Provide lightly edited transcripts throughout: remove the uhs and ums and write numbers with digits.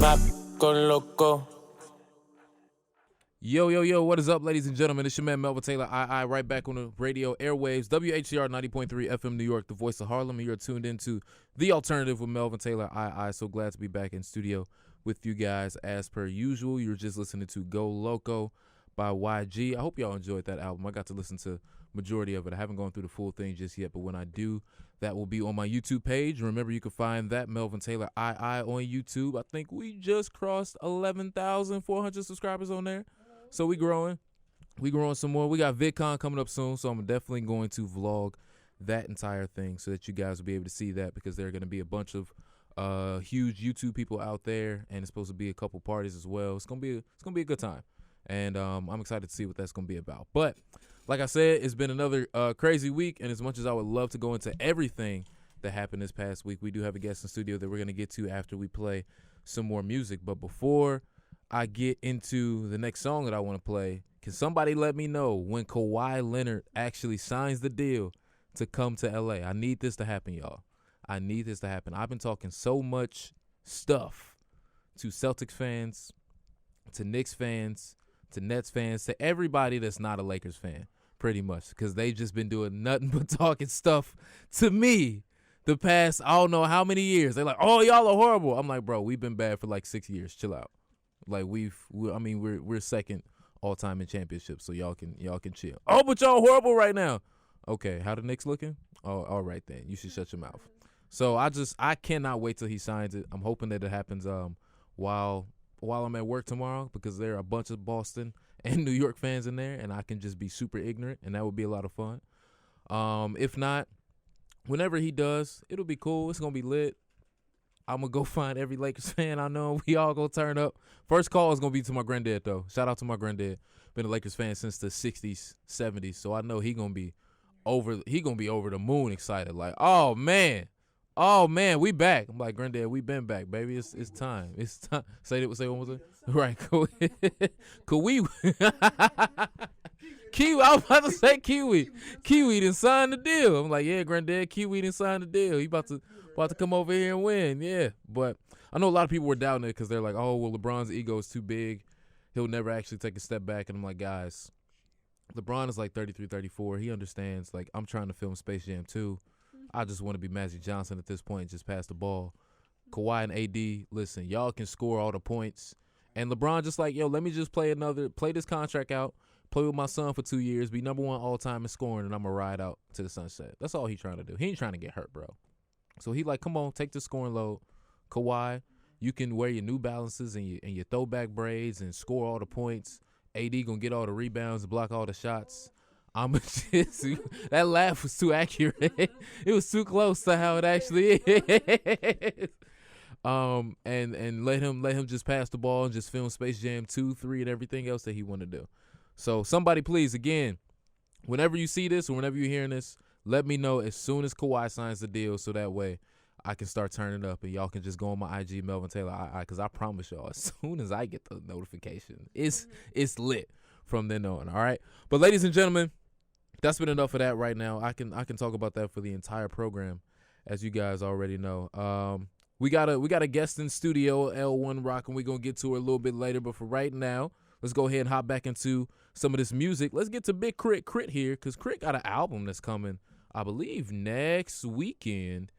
con loco. Yo, what is up, ladies and gentlemen? It's your man, Melvin Taylor, right back on the radio airwaves, WHCR 90.3 FM New York, the voice of Harlem, and you're tuned into The Alternative with Melvin Taylor, So glad to be back in studio with you guys as per usual. You're just listening to Go Loco by YG. I hope y'all enjoyed that album. I got to listen to majority of it. I haven't gone through the full thing just yet, but when I do, that will be on my YouTube page. Remember, you can find that Melvin Taylor on YouTube. I think we just crossed 11,400 subscribers on there. So we growing some more. We got VidCon coming up soon, so I'm definitely going to vlog that entire thing so that you guys will be able to see that, because there are going to be a bunch of huge YouTube people out there, and it's supposed to be a couple parties as well. It's gonna be a good time, and I'm excited to see what that's gonna be about. But like I said, it's been another crazy week, and as much as I would love to go into everything that happened this past week, we do have a guest in studio that we're gonna get to after we play some more music. But before I get into the next song that I want to play, can somebody let me know when Kawhi Leonard actually signs the deal to come to LA? I need this to happen, y'all. I need this to happen. I've been talking so much stuff to Celtics fans, to Knicks fans, to Nets fans, to everybody that's not a Lakers fan, pretty much, because they just been doing nothing but talking stuff to me the past, I don't know how many years. They're like, oh, y'all are horrible. I'm like, bro, we've been bad for like 6 years. Chill out. Like we're second all time in championships, so y'all can chill. Oh, but y'all horrible right now. Okay, how the Knicks looking? Oh, all right then. You should shut your mouth. So I cannot wait till he signs it. I'm hoping that it happens while I'm at work tomorrow, because there are a bunch of Boston and New York fans in there, and I can just be super ignorant, and that would be a lot of fun. If not, whenever he does, it'll be cool. It's gonna be lit. I'm going to go find every Lakers fan I know. We all going to turn up. First call is going to be to my granddad, though. Shout out to my granddad. Been a Lakers fan since the 60s, 70s. So I know he going to be over the moon excited. Like, oh, man, we back. I'm like, granddad, we been back, baby. It's time. It's time. Say one more time. Right. Kiwi. Kiwi. I was about to say Kiwi. Kiwi done signed the deal. I'm like, yeah, granddad, Kiwi done signed the deal. He about to come over here and win, yeah. But I know a lot of people were doubting it because they're like, oh, well, LeBron's ego is too big. He'll never actually take a step back. And I'm like, guys, LeBron is like 33, 34. He understands, like, I'm trying to film Space Jam 2. I just want to be Magic Johnson at this point, just pass the ball. Kawhi and AD, listen, y'all can score all the points. And LeBron just like, yo, let me just play this contract out, play with my son for 2 years, be number one all time in scoring, and I'm going to ride out to the sunset. That's all he's trying to do. He ain't trying to get hurt, bro. So he like, come on, take the scoring load. Kawhi, you can wear your New Balances and your throwback braids and score all the points. AD gonna get all the rebounds and block all the shots. I'm just that laugh was too accurate. It was too close to how it actually is. And let him just pass the ball and just film Space Jam 2, 3, and everything else that he want to do. So somebody please, again, whenever you see this or whenever you're hearing this, let me know as soon as Kawhi signs the deal, so that way I can start turning up and y'all can just go on my IG, Melvin Taylor, because I promise y'all, as soon as I get the notification, it's lit from then on. All right, but ladies and gentlemen, that's been enough of that right now. I can talk about that for the entire program, as you guys already know. We got a guest in studio, l.wundrock, and we're gonna get to her a little bit later. But for right now, let's go ahead and hop back into some of this music. Let's get to Big Crit here, because Crit got an album that's coming, I believe, next weekend.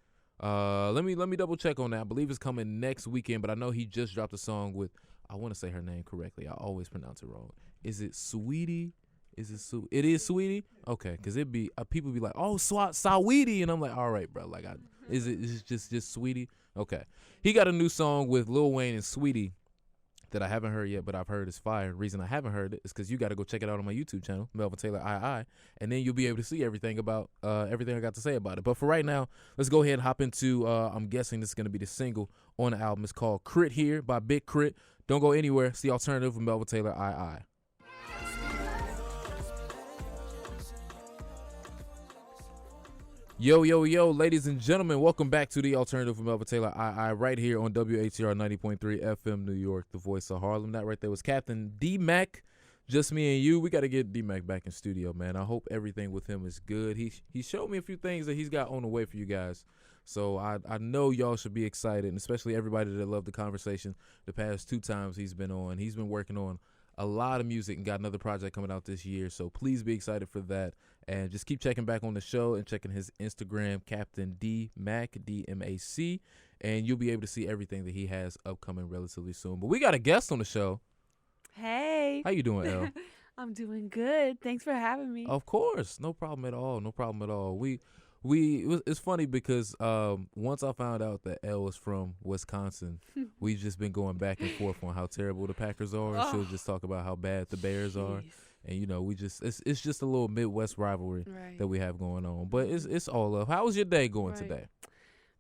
Let me double check on that. I believe it's coming next weekend, but I know he just dropped a song with, I want to say her name correctly. I always pronounce it wrong. Is it Sweetie? It is Sweetie? Okay, because it be people be like, oh, Saweetie, and I'm like, all right, bro. Like, is it just Sweetie? Okay. He got a new song with Lil Wayne and Sweetie that I haven't heard yet, but I've heard is fire. The reason I haven't heard it is because you got to go check it out on my YouTube channel, Melvin Taylor and then you'll be able to see everything about everything I got to say about it. But for right now, let's go ahead and hop into, I'm guessing this is going to be the single on the album. It's called Crit Here by Big Crit. Don't go anywhere. It's The Alternative with Melvin Taylor, Yo, ladies and gentlemen, welcome back to The Alternative with Melvin Taylor, right here on WHCR 90.3 FM New York, the voice of Harlem. That right there was Captain D-Mac, just me and you. We got to get D-Mac back in studio, man. I hope everything with him is good. He showed me a few things that he's got on the way for you guys. So I know y'all should be excited, and especially everybody that loved the conversation the past 2 times he's been on. He's been working on a lot of music and got another project coming out this year. So please be excited for that. And just keep checking back on the show and checking his Instagram, Captain D Mac, DMAC, and you'll be able to see everything that he has upcoming relatively soon. But we got a guest on the show. Hey. How you doing, Elle? I'm doing good. Thanks for having me. Of course. No problem at all. No problem at all. It's funny because once I found out that Elle was from Wisconsin, we've just been going back and forth on how terrible the Packers are. And she'll just talk about how bad the Bears are. And, you know, it's just a little Midwest rivalry that we have going on. But it's all love. How was your day going today?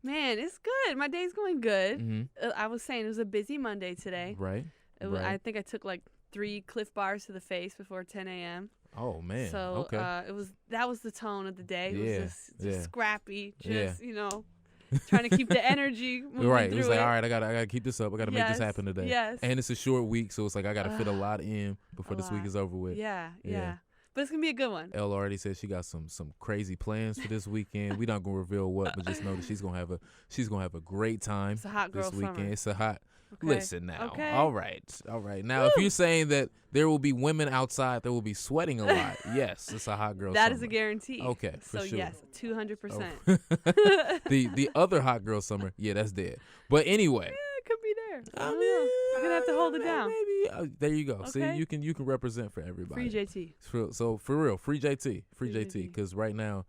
Man, it's good. My day's going good. Mm-hmm. I was saying it was a busy Monday today. Right. I think I took like 3 Cliff Bars to the face before 10 a.m. Oh, man. So okay. that was the tone of the day. It was just scrappy, you know, trying to keep the energy moving right. through It was like, all right, I gotta keep this up. I gotta make this happen today. Yes. And it's a short week, so it's like I gotta fit a lot in before this week is over with. Yeah. But it's gonna be a good one. Elle already said she got some crazy plans for this weekend. We not gonna reveal what, but just know that she's gonna have a great time. It's a hot girl this weekend. summer. It's a hot. Okay. Listen now. Okay. All right. Now, if you're saying that there will be women outside that will be sweating a lot, yes, it's a hot girl That summer. is a guarantee. Okay, for so sure. yes, 200%. The other hot girl summer, yeah, that's dead. But anyway. Yeah, it could be there. I don't mean, know. You're gonna have to hold it down. Maybe there you go. Okay. See, you can represent for everybody. Free JT. So for real, free JT, because right now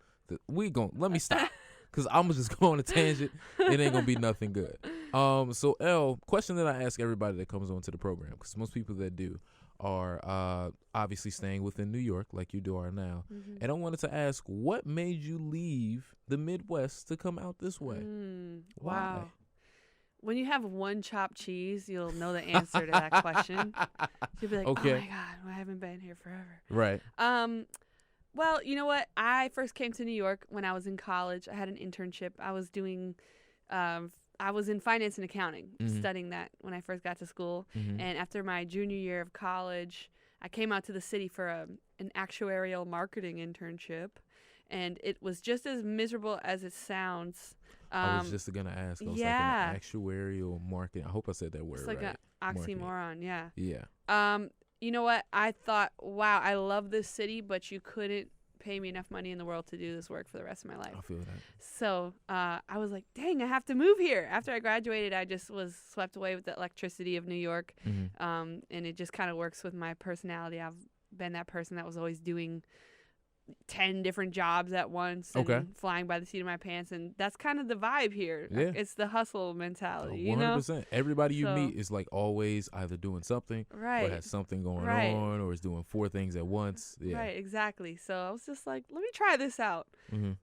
let me stop, because I'm just going on a tangent. It ain't gonna be nothing good. So Elle, question that I ask everybody that comes onto the program, because most people that do are obviously staying within New York, like you are now, and I wanted to ask, what made you leave the Midwest to come out this way? Why? Wow. When you have one chopped cheese, you'll know the answer to that question. You'll be like, oh my God, I haven't been here forever. Right. Well, you know what? I first came to New York when I was in college. I had an internship. I was doing, I was in finance and accounting, studying that when I first got to school. And after my junior year of college, I came out to the city for an actuarial marketing internship. And it was just as miserable as it sounds. I was just going to ask. I was like an actuarial marketing. I hope I said that word right. It's like an oxymoron, yeah. Yeah. You know what? I thought, wow, I love this city, but you couldn't pay me enough money in the world to do this work for the rest of my life. I feel that. So I was like, dang, I have to move here. After I graduated, I just was swept away with the electricity of New York. And it just kind of works with my personality. I've been that person that was always doing 10 different jobs at once and flying by the seat of my pants, and that's kind of the vibe here. Yeah. It's the hustle mentality, 100%. you know? Everybody you meet is like always either doing something or has something going on or is doing 4 things at once. Yeah. Right, exactly. So I was just like, let me try this out.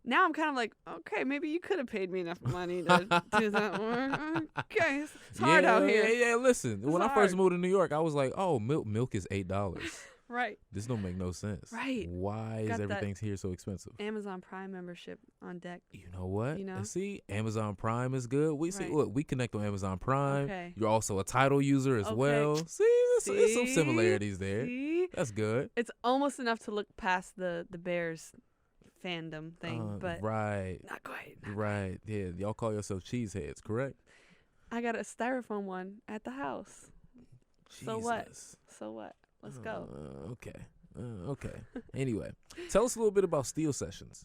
Now I'm kind of like, okay, maybe you could have paid me enough money to do that work. Okay, it's hard out here. Yeah, listen. When I first moved to New York, I was like, oh, milk is $8. Right. This don't make no sense. Right. Why is everything here so expensive? Amazon Prime membership on deck. You know what? You know? See, Amazon Prime is good. Look, we connect on Amazon Prime. Okay. You're also a Tidal user as well. See, there's some similarities there. See? That's good. It's almost enough to look past the Bears fandom thing, but not quite. Right. Yeah. Y'all call yourself cheeseheads, correct? I got a styrofoam one at the house. Jesus. So what? Let's go. Okay. Anyway, tell us a little bit about Steel Sessions.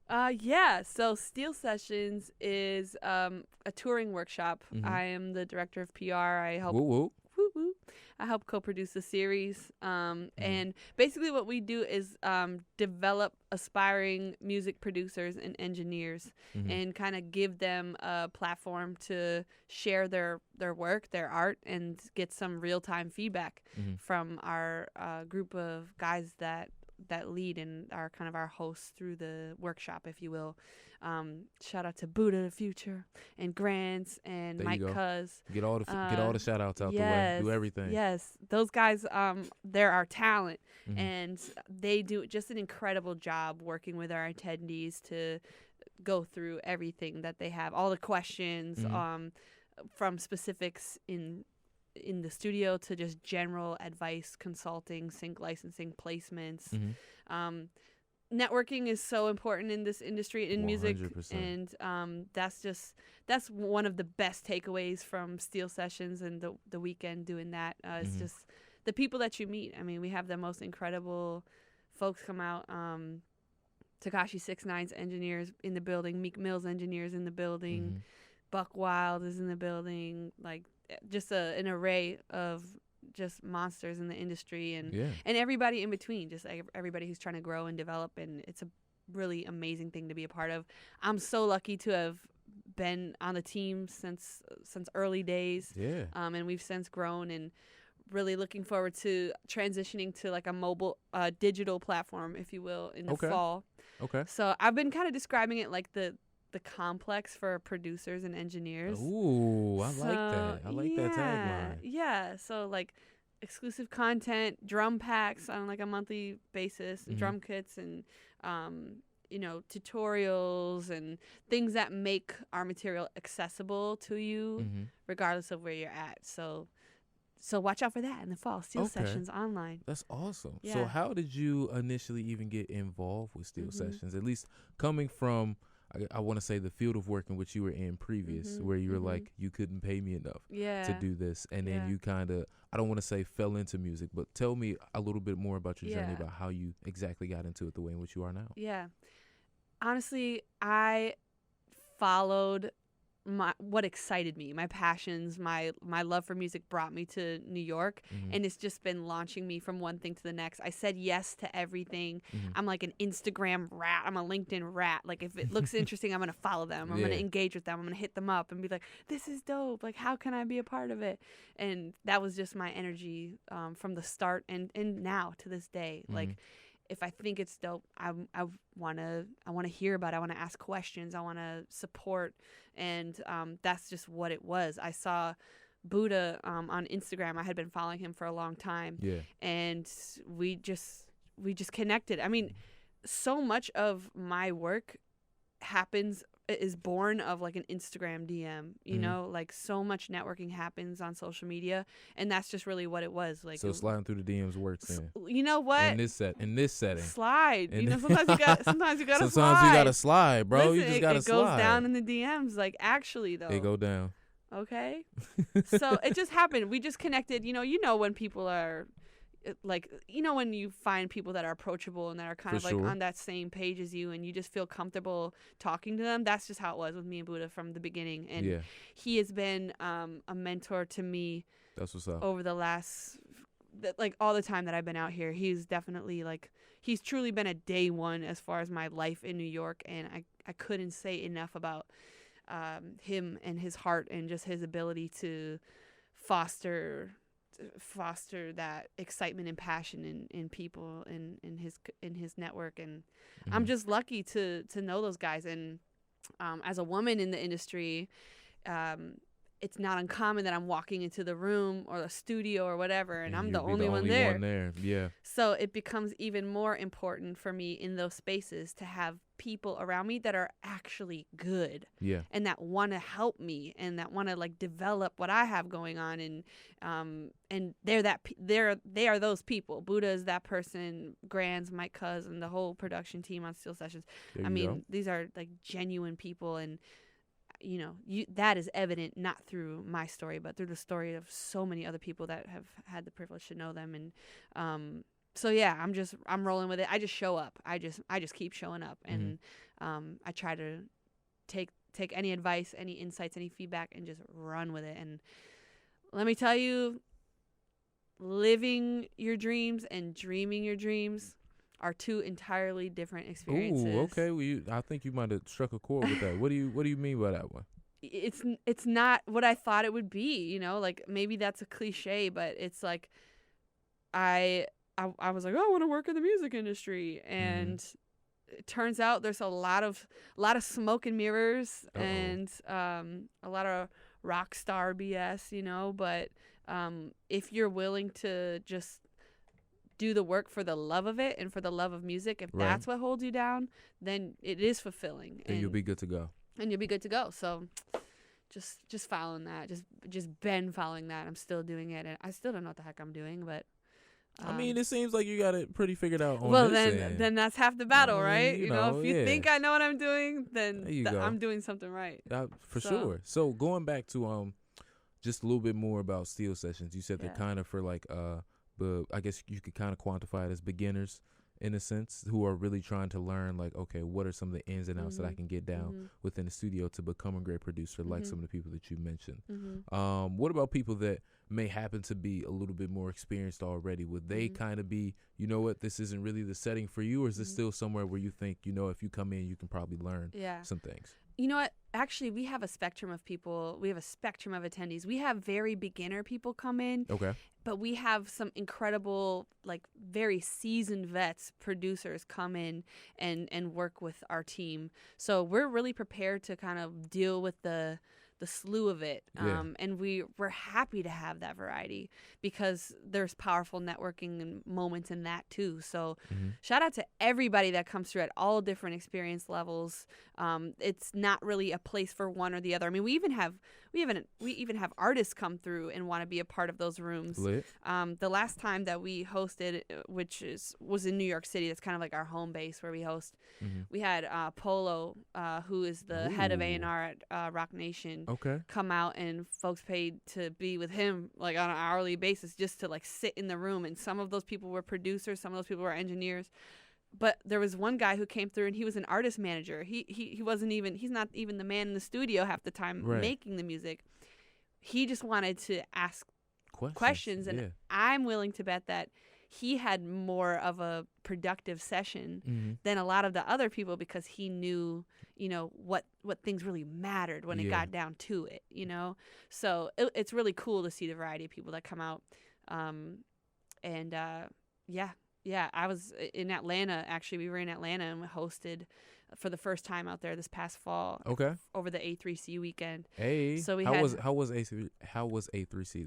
So Steel Sessions is a touring workshop. I am the director of PR. I help. I help co-produce the series. And basically what we do is develop aspiring music producers and engineers and kind of give them a platform to share their work, their art, and get some real-time feedback from our group of guys that lead and are kind of our hosts through the workshop, if you will. Shout out to Buddha the Future and Grants and Mike Cuz. Get all the shout outs out the way. Do everything. Yes. Those guys, they're our talent and they do just an incredible job working with our attendees to go through everything that they have, all the questions, from specifics in the studio to just general advice, consulting, sync licensing, placements. networking is so important in this industry, in music, 100%. and that's one of the best takeaways from Steel Sessions and the weekend doing that. It's just the people that you meet. I mean, we have the most incredible folks come out. Tekashi 6ix9ine's engineers in the building, Meek Mill's engineers in the building, Buck Wild is in the building, like just an array of just monsters in the industry, and everybody in between, just like everybody who's trying to grow and develop, and it's a really amazing thing to be a part of. I'm so lucky to have been on the team since early days, and we've since grown, and really looking forward to transitioning to like a mobile digital platform, if you will, in the fall. So I've been kind of describing it like the complex for producers and engineers. Ooh, I like that. I like that tagline. Yeah. So like exclusive content, drum packs on like a monthly basis, drum kits, and tutorials and things that make our material accessible to you, regardless of where you're at. So watch out for that in the fall. Steel Sessions online. That's awesome. Yeah. So how did you initially even get involved with Steel Sessions? At least coming from, I want to say, the field of work in which you were in previous, where you were like, you couldn't pay me enough to do this. And then you kind of, I don't want to say fell into music, but tell me a little bit more about your journey, about how you exactly got into it the way in which you are now. Yeah. Honestly, I followed what excited me, my passions, my love for music brought me to New York, and it's just been launching me from one thing to the next. I said yes to everything. I'm like an Instagram rat. I'm a LinkedIn rat. Like if it looks interesting, I'm gonna follow them. I'm gonna engage with them. I'm gonna hit them up and be like, "This is dope. Like, how can I be a part of it?" And that was just my energy from the start, and now to this day. Like, if I think it's dope, I wanna hear about it. I wanna ask questions. I wanna support, and that's just what it was. I saw Buddha on Instagram. I had been following him for a long time, and we just connected. I mean, so much of my work is born of like an Instagram DM, you know, like so much networking happens on social media, and that's just really what it was. Like, so sliding through the DMs works then. You know what? In this setting. Slide. You know, sometimes you gotta Sometimes slide. Sometimes you gotta slide, bro. Listen, you just gotta slide. It goes down in the DMs. Like, actually though. They go down. Okay. So it just happened. We just connected. You know when people are like, when you find people that are approachable and that are kind of like on that same page as you, and you just feel comfortable talking to them. That's just how it was with me and Buddha from the beginning. And he has been a mentor to me. That's what's up. Over the last, like, all the time that I've been out here. He's definitely like, he's truly been a day one as far as my life in New York. And I couldn't say enough about him and his heart and just his ability to foster that excitement and passion in people in his network. And I'm just lucky to know those guys. And as a woman in the industry, it's not uncommon that I'm walking into the room or the studio or whatever, and I'm the only one there. Yeah. So it becomes even more important for me in those spaces to have people around me that are actually good. Yeah. And that want to help me and that want to like develop what I have going on, and they are those people. Buddha is that person, Grands, Mike Cuz, and the whole production team on Steel Sessions. These are like genuine people, and that is evident not through my story, but through the story of so many other people that have had the privilege to know them. And so yeah, I'm rolling with it. I just show up. I just keep showing up, and I try to take any advice, any insights, any feedback, and just run with it. And let me tell you, living your dreams and dreaming your dreams are two entirely different experiences. Ooh, okay. Well, I think you might have struck a chord with that. What do you mean by that one? It's not what I thought it would be. Like maybe that's a cliche, but it's like I was like, oh, I want to work in the music industry, and it turns out there's a lot of smoke and mirrors and a lot of rock star BS, But if you're willing to just do the work for the love of it and for the love of music, if that's what holds you down, then it is fulfilling. And you'll be good to go. So just following that, just been following that. I'm still doing it, and I still don't know what the heck I'm doing, but I mean, it seems like you got it pretty figured out on well, this end. then that's half the battle, I mean, right? you You know, if you yeah. think I know what I'm doing, then There you go. I'm doing something right. For sure. So going back to just a little bit more about Steel Sessions, you said they're kind of for like but I guess you could kind of quantify it as beginners in a sense, who are really trying to learn, like, okay, what are some of the ins and outs that I can get down within the studio to become a great producer, like some of the people that you mentioned. What about people that may happen to be a little bit more experienced already? Would they kind of be, you know what, this isn't really the setting for you, or is this still somewhere where you think, you know, if you come in, you can probably learn some things? You know what? Actually, we have a spectrum of people. We have a spectrum of attendees. We have very beginner people come in. Okay. But we have some incredible, like, very seasoned vets, producers come in and work with our team. So we're really prepared to kind of deal with the slew of it. And we're happy to have that variety because there's powerful networking and moments in that too. So shout out to everybody that comes through at all different experience levels. It's not really a place for one or the other. I mean, we even have artists come through and want to be a part of those rooms. Lit. The last time that we hosted, which was in New York City, that's kind of like our home base where we host. We had Polo, who is the head of A&R at Rock Nation, come out, and folks paid to be with him like on an hourly basis just to like sit in the room. And some of those people were producers, some of those people were engineers. But there was one guy who came through and he was an artist manager. He's not even the man in the studio half the time making the music. He just wanted to ask questions. And I'm willing to bet that he had more of a productive session than a lot of the other people because he knew, you know, what things really mattered when it got down to it, you know? So it's really cool to see the variety of people that come out. Yeah, I was in Atlanta. Actually, we were in Atlanta and we hosted for the first time out there this past fall. Okay. Over the A3C weekend. Hey. So how was A3C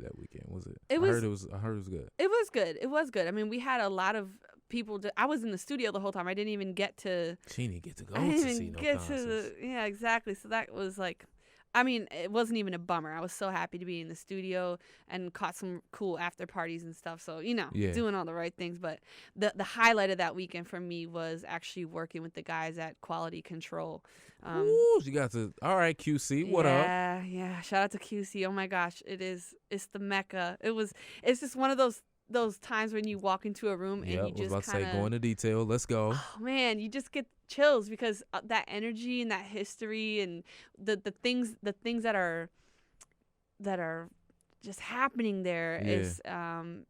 that weekend? Was it? I heard it was good. It was good. I mean, we had a lot of people. I was in the studio the whole time. I didn't even get to. She didn't get to go I didn't to even see no get concerts. to the. Yeah, exactly. So that was like. I mean, it wasn't even a bummer. I was so happy to be in the studio and caught some cool after parties and stuff. So, you know, doing all the right things. But the highlight of that weekend for me was actually working with the guys at Quality Control. Ooh, you got to. All right, QC, what up? Yeah. Shout out to QC. Oh my gosh, it's the Mecca. It's just one of those times when you walk into a room and you just was about to say, go into detail. Let's go. Oh man, you just get chills because that energy and that history and the things that are just happening there is and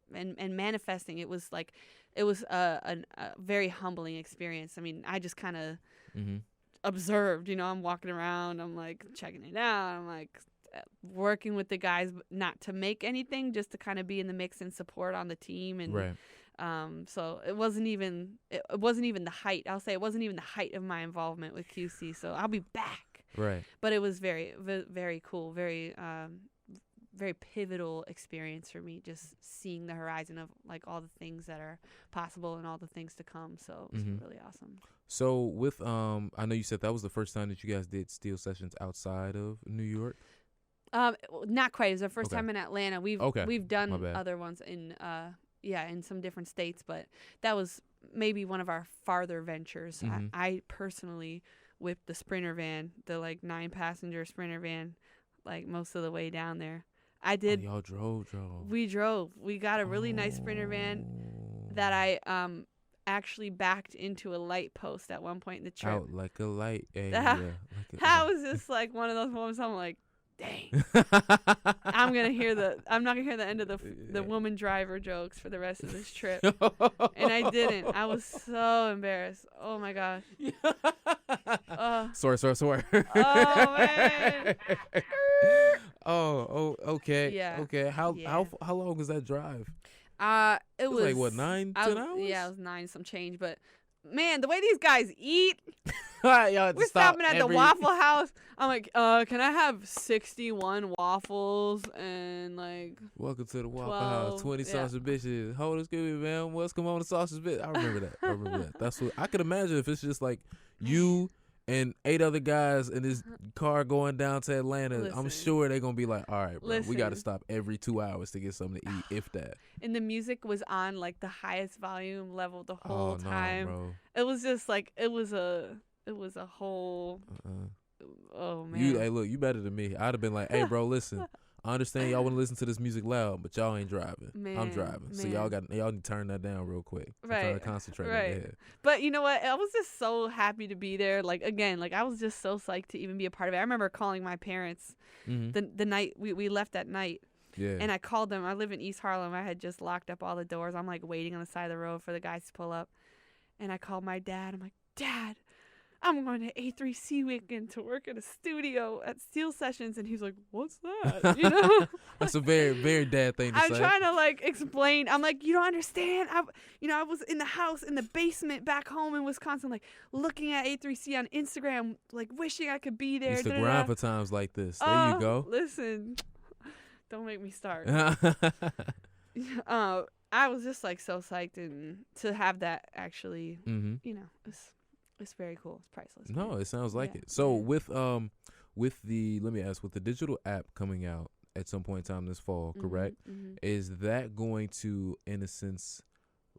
manifesting. It was a very humbling experience. I mean, I just kind of observed. You know, I'm walking around. I'm like checking it out. I'm like working with the guys, not to make anything, just to kind of be in the mix and support on the team. And so it wasn't even the height. I'll say it wasn't even the height of my involvement with QC. So I'll be back. Right. But it was very, very cool, very very pivotal experience for me, just seeing the horizon of like all the things that are possible and all the things to come. So it was really awesome. So with I know you said that was the first time that you guys did Steel Sessions outside of New York. Not quite. It was our first time in Atlanta. We've done other ones in some different states, but that was maybe one of our farther ventures. I personally whipped the Sprinter van, the like 9-passenger Sprinter van, like most of the way down there. I did. Y'all drove. We drove. We got a really nice Sprinter van that I actually backed into a light post at one point in the trip. Out like a light. That was just like one of those moments. I'm like, dang. I'm not gonna hear the end of the woman driver jokes for the rest of this trip. And I didn't. I was so embarrassed. Oh my gosh. Swear. Oh man. Oh, okay. Yeah. Okay. How long was that drive? It was like what, 9-10 hours? Yeah, it was 9 some change, but man, the way these guys eat. We're stopping at the Waffle House. I'm like, can I have 61 waffles and like welcome to the Waffle 12, House, 20 sausage bitches. Hold on, excuse me, man. What's come on the sausage bit? I remember that. That's what I could imagine if it's just like you and 8 other guys in this car going down to Atlanta, Listen. I'm sure they're going to be like, all right, bro, we got to Listen. stop every 2 hours to get something to eat, if that. And the music was on like the highest volume level the whole time. No, bro. It was just like it was a whole. Oh man. Hey, look, you better than me. I'd have been like, hey, bro, listen. I understand y'all want to listen to this music loud, but y'all ain't driving. I'm driving, so y'all need to turn that down real quick. I'm trying to concentrate on it. But you know what? I was just so happy to be there. Like again, like I was just so psyched to even be a part of it. I remember calling my parents the night we left that night. Yeah. And I called them. I live in East Harlem. I had just locked up all the doors. I'm like waiting on the side of the road for the guys to pull up. And I called my dad. I'm like, Dad, I'm going to A3C weekend to work at a studio at Steel Sessions. And he's like, what's that? You know? That's a very, very dad thing to say. I'm trying to like explain. I'm like, you don't understand. I was in the house in the basement back home in Wisconsin, like looking at A3C on Instagram, like wishing I could be there. Used to grind for times like this. There you go. Listen, don't make me start. I was just like so psyched and to have that actually, you know, it's very cool. It's priceless. No, it sounds like it. So with the digital app coming out at some point in time this fall, correct? Is that going to, in a sense,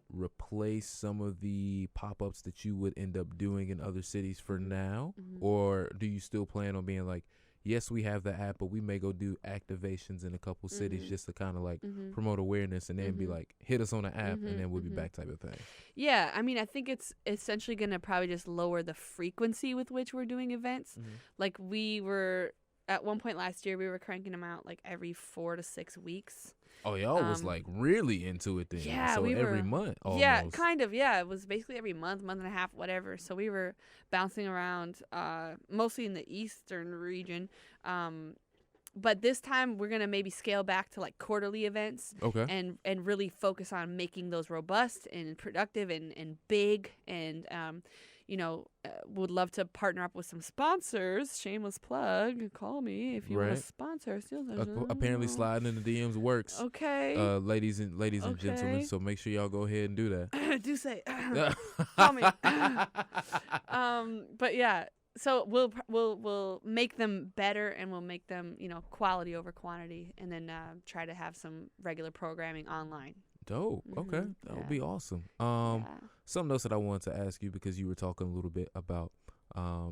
replace some of the pop-ups that you would end up doing in other cities for now? Or do you still plan on being like, yes, we have the app, but we may go do activations in a couple cities just to kind of like promote awareness and then be like, hit us on the app and then we'll be back type of thing? Yeah, I mean, I think it's essentially going to probably just lower the frequency with which we're doing events. Like we were, at one point last year, we were cranking them out like every 4 to 6 weeks. Oh, y'all was like really into it then. Yeah, so we every were, month almost. Yeah, kind of. Yeah, it was basically every month and a half, whatever. So we were bouncing around, mostly in the eastern region. But this time we're gonna maybe scale back to like quarterly events. Okay. And really focus on making those robust and productive and big and would love to partner up with some sponsors. Shameless plug. Call me if you want to sponsor. Apparently sliding in the DMs works. Okay. Ladies and gentlemen, so make sure y'all go ahead and do that. Do say. Call me. But yeah, so we'll make them better and we'll make them, quality over quantity, and then try to have some regular programming online. Dope. Okay. That would be awesome. Something else that I wanted to ask you, because you were talking a little bit about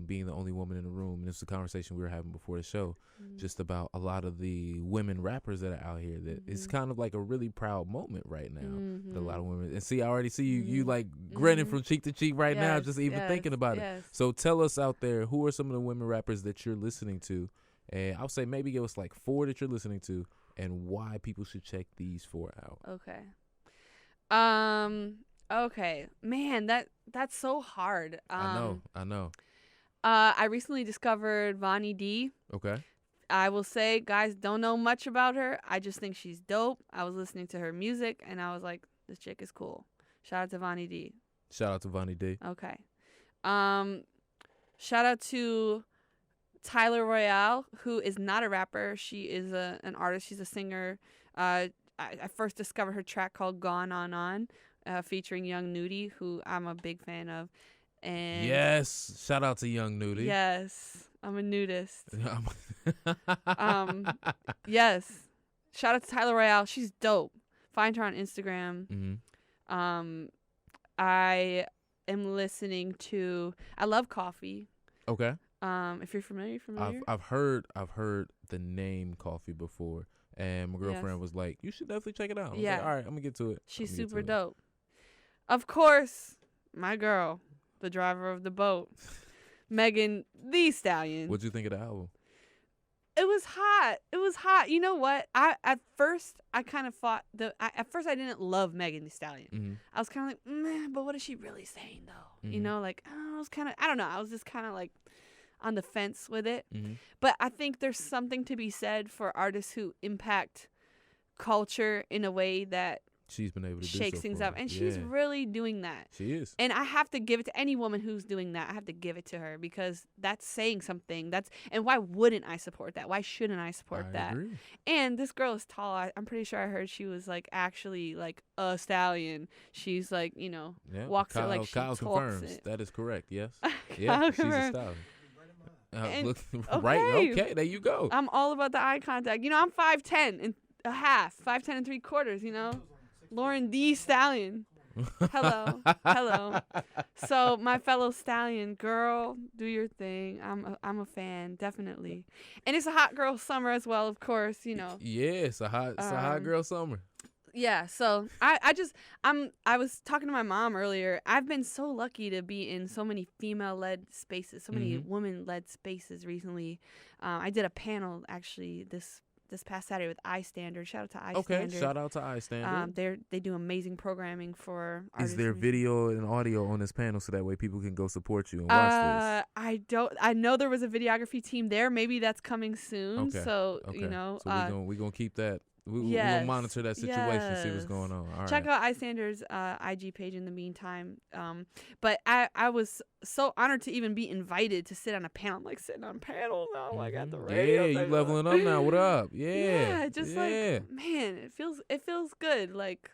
being the only woman in the room, and it's a conversation we were having before the show, just about a lot of the women rappers that are out here, that it's kind of like a really proud moment right now, that a lot of women, and see, I already see you like grinning from cheek to cheek right now, just even thinking about it. So tell us out there, who are some of the women rappers that you're listening to, and I'll say maybe give us like 4 that you're listening to, and why people should check these 4 out. Okay, man, that's so hard. I know. I recently discovered Vonnie D. Okay. I will say, guys, don't know much about her. I just think she's dope. I was listening to her music and I was like, this chick is cool. Shout out to Vonnie D. Shout out to Vonnie D. Okay. Shout out to Tyler Royale, who is not a rapper. She is an artist. She's a singer. I first discovered her track called Gone On, featuring Young Nudie, who I'm a big fan of. And yes, shout out to Young Nudie. Yes, I'm a nudist. Yes, shout out to Tyler Royale. She's dope. Find her on Instagram. I am listening to. I love Coffee. Okay. If you're familiar, I've heard the name Coffee before, and my girlfriend was like, "You should definitely check it out." I was like, all right, I'm gonna get to it. She's super dope. Of course, my girl, the driver of the boat, Megan Thee Stallion. What'd you think of the album? It was hot. You know what? At first I kind of thought at first I didn't love Megan Thee Stallion. I was kind of like, meh, but what is she really saying though? You know, like I was kind of, I don't know. I was just kind of like on the fence with it. But I think there's something to be said for artists who impact culture in a way that she's been able to shakes so things far. up, and she's really doing that. She is, and I have to give it to any woman who's doing that. I have to give it to her because that's saying something. And why wouldn't I support that? Why shouldn't I support that? Agree. And this girl is tall. I'm pretty sure I heard she was like actually like a stallion. She's like, walks it like she Kyle talks confirms it. that is correct. Yes, Kyle she's a stallion. And- Right, okay, there you go. I'm all about the eye contact. I'm 5'10" and a half, 5'10" and 3/4. Lauren the Stallion. Hello. So my fellow stallion, girl, do your thing. I'm a fan, definitely. And it's a hot girl summer as well, of course. Yeah, it's a hot girl summer. Yeah, so I was talking to my mom earlier. I've been so lucky to be in so many female-led spaces, so many women-led spaces recently. I did a panel actually this past Saturday with iStandard. Shout out to iStandard. Okay, shout out to iStandard. They do amazing programming for artists. Is there video and audio on this panel so that way people can go support you and watch this? I know there was a videography team there. Maybe that's coming soon. Okay. So So we're gonna keep that. We're going to monitor that situation, see what's going on. All Check right. out iStandard's IG page in the meantime. But I was so honored to even be invited to sit on a panel. I'm like sitting on a panel now. Like at the radio. Yeah, you leveling up now. What up? Yeah. Like, man, it feels good. Like,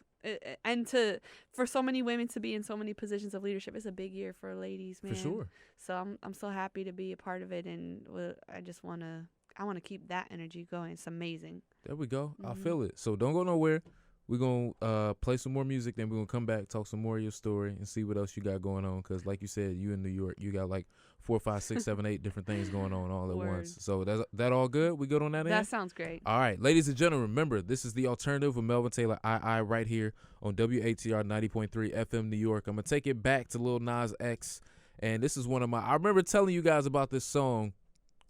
and for so many women to be in so many positions of leadership, it's a big year for ladies, man. For sure. So I'm so happy to be a part of it, and I want to keep that energy going. It's amazing. There we go. I feel it. So don't go nowhere. We're going to play some more music, then we're going to come back, talk some more of your story, and see what else you got going on. Because like you said, you in New York, you got like 4, 5, 6, 7, 8 different things going on all at once. So that all good? We good on that end? That sounds great. All right. Ladies and gentlemen, remember, this is The Alternative with Melvin Taylor, right here on WATR 90.3 FM New York. I'm going to take it back to Lil Nas X. And this is one of I remember telling you guys about this song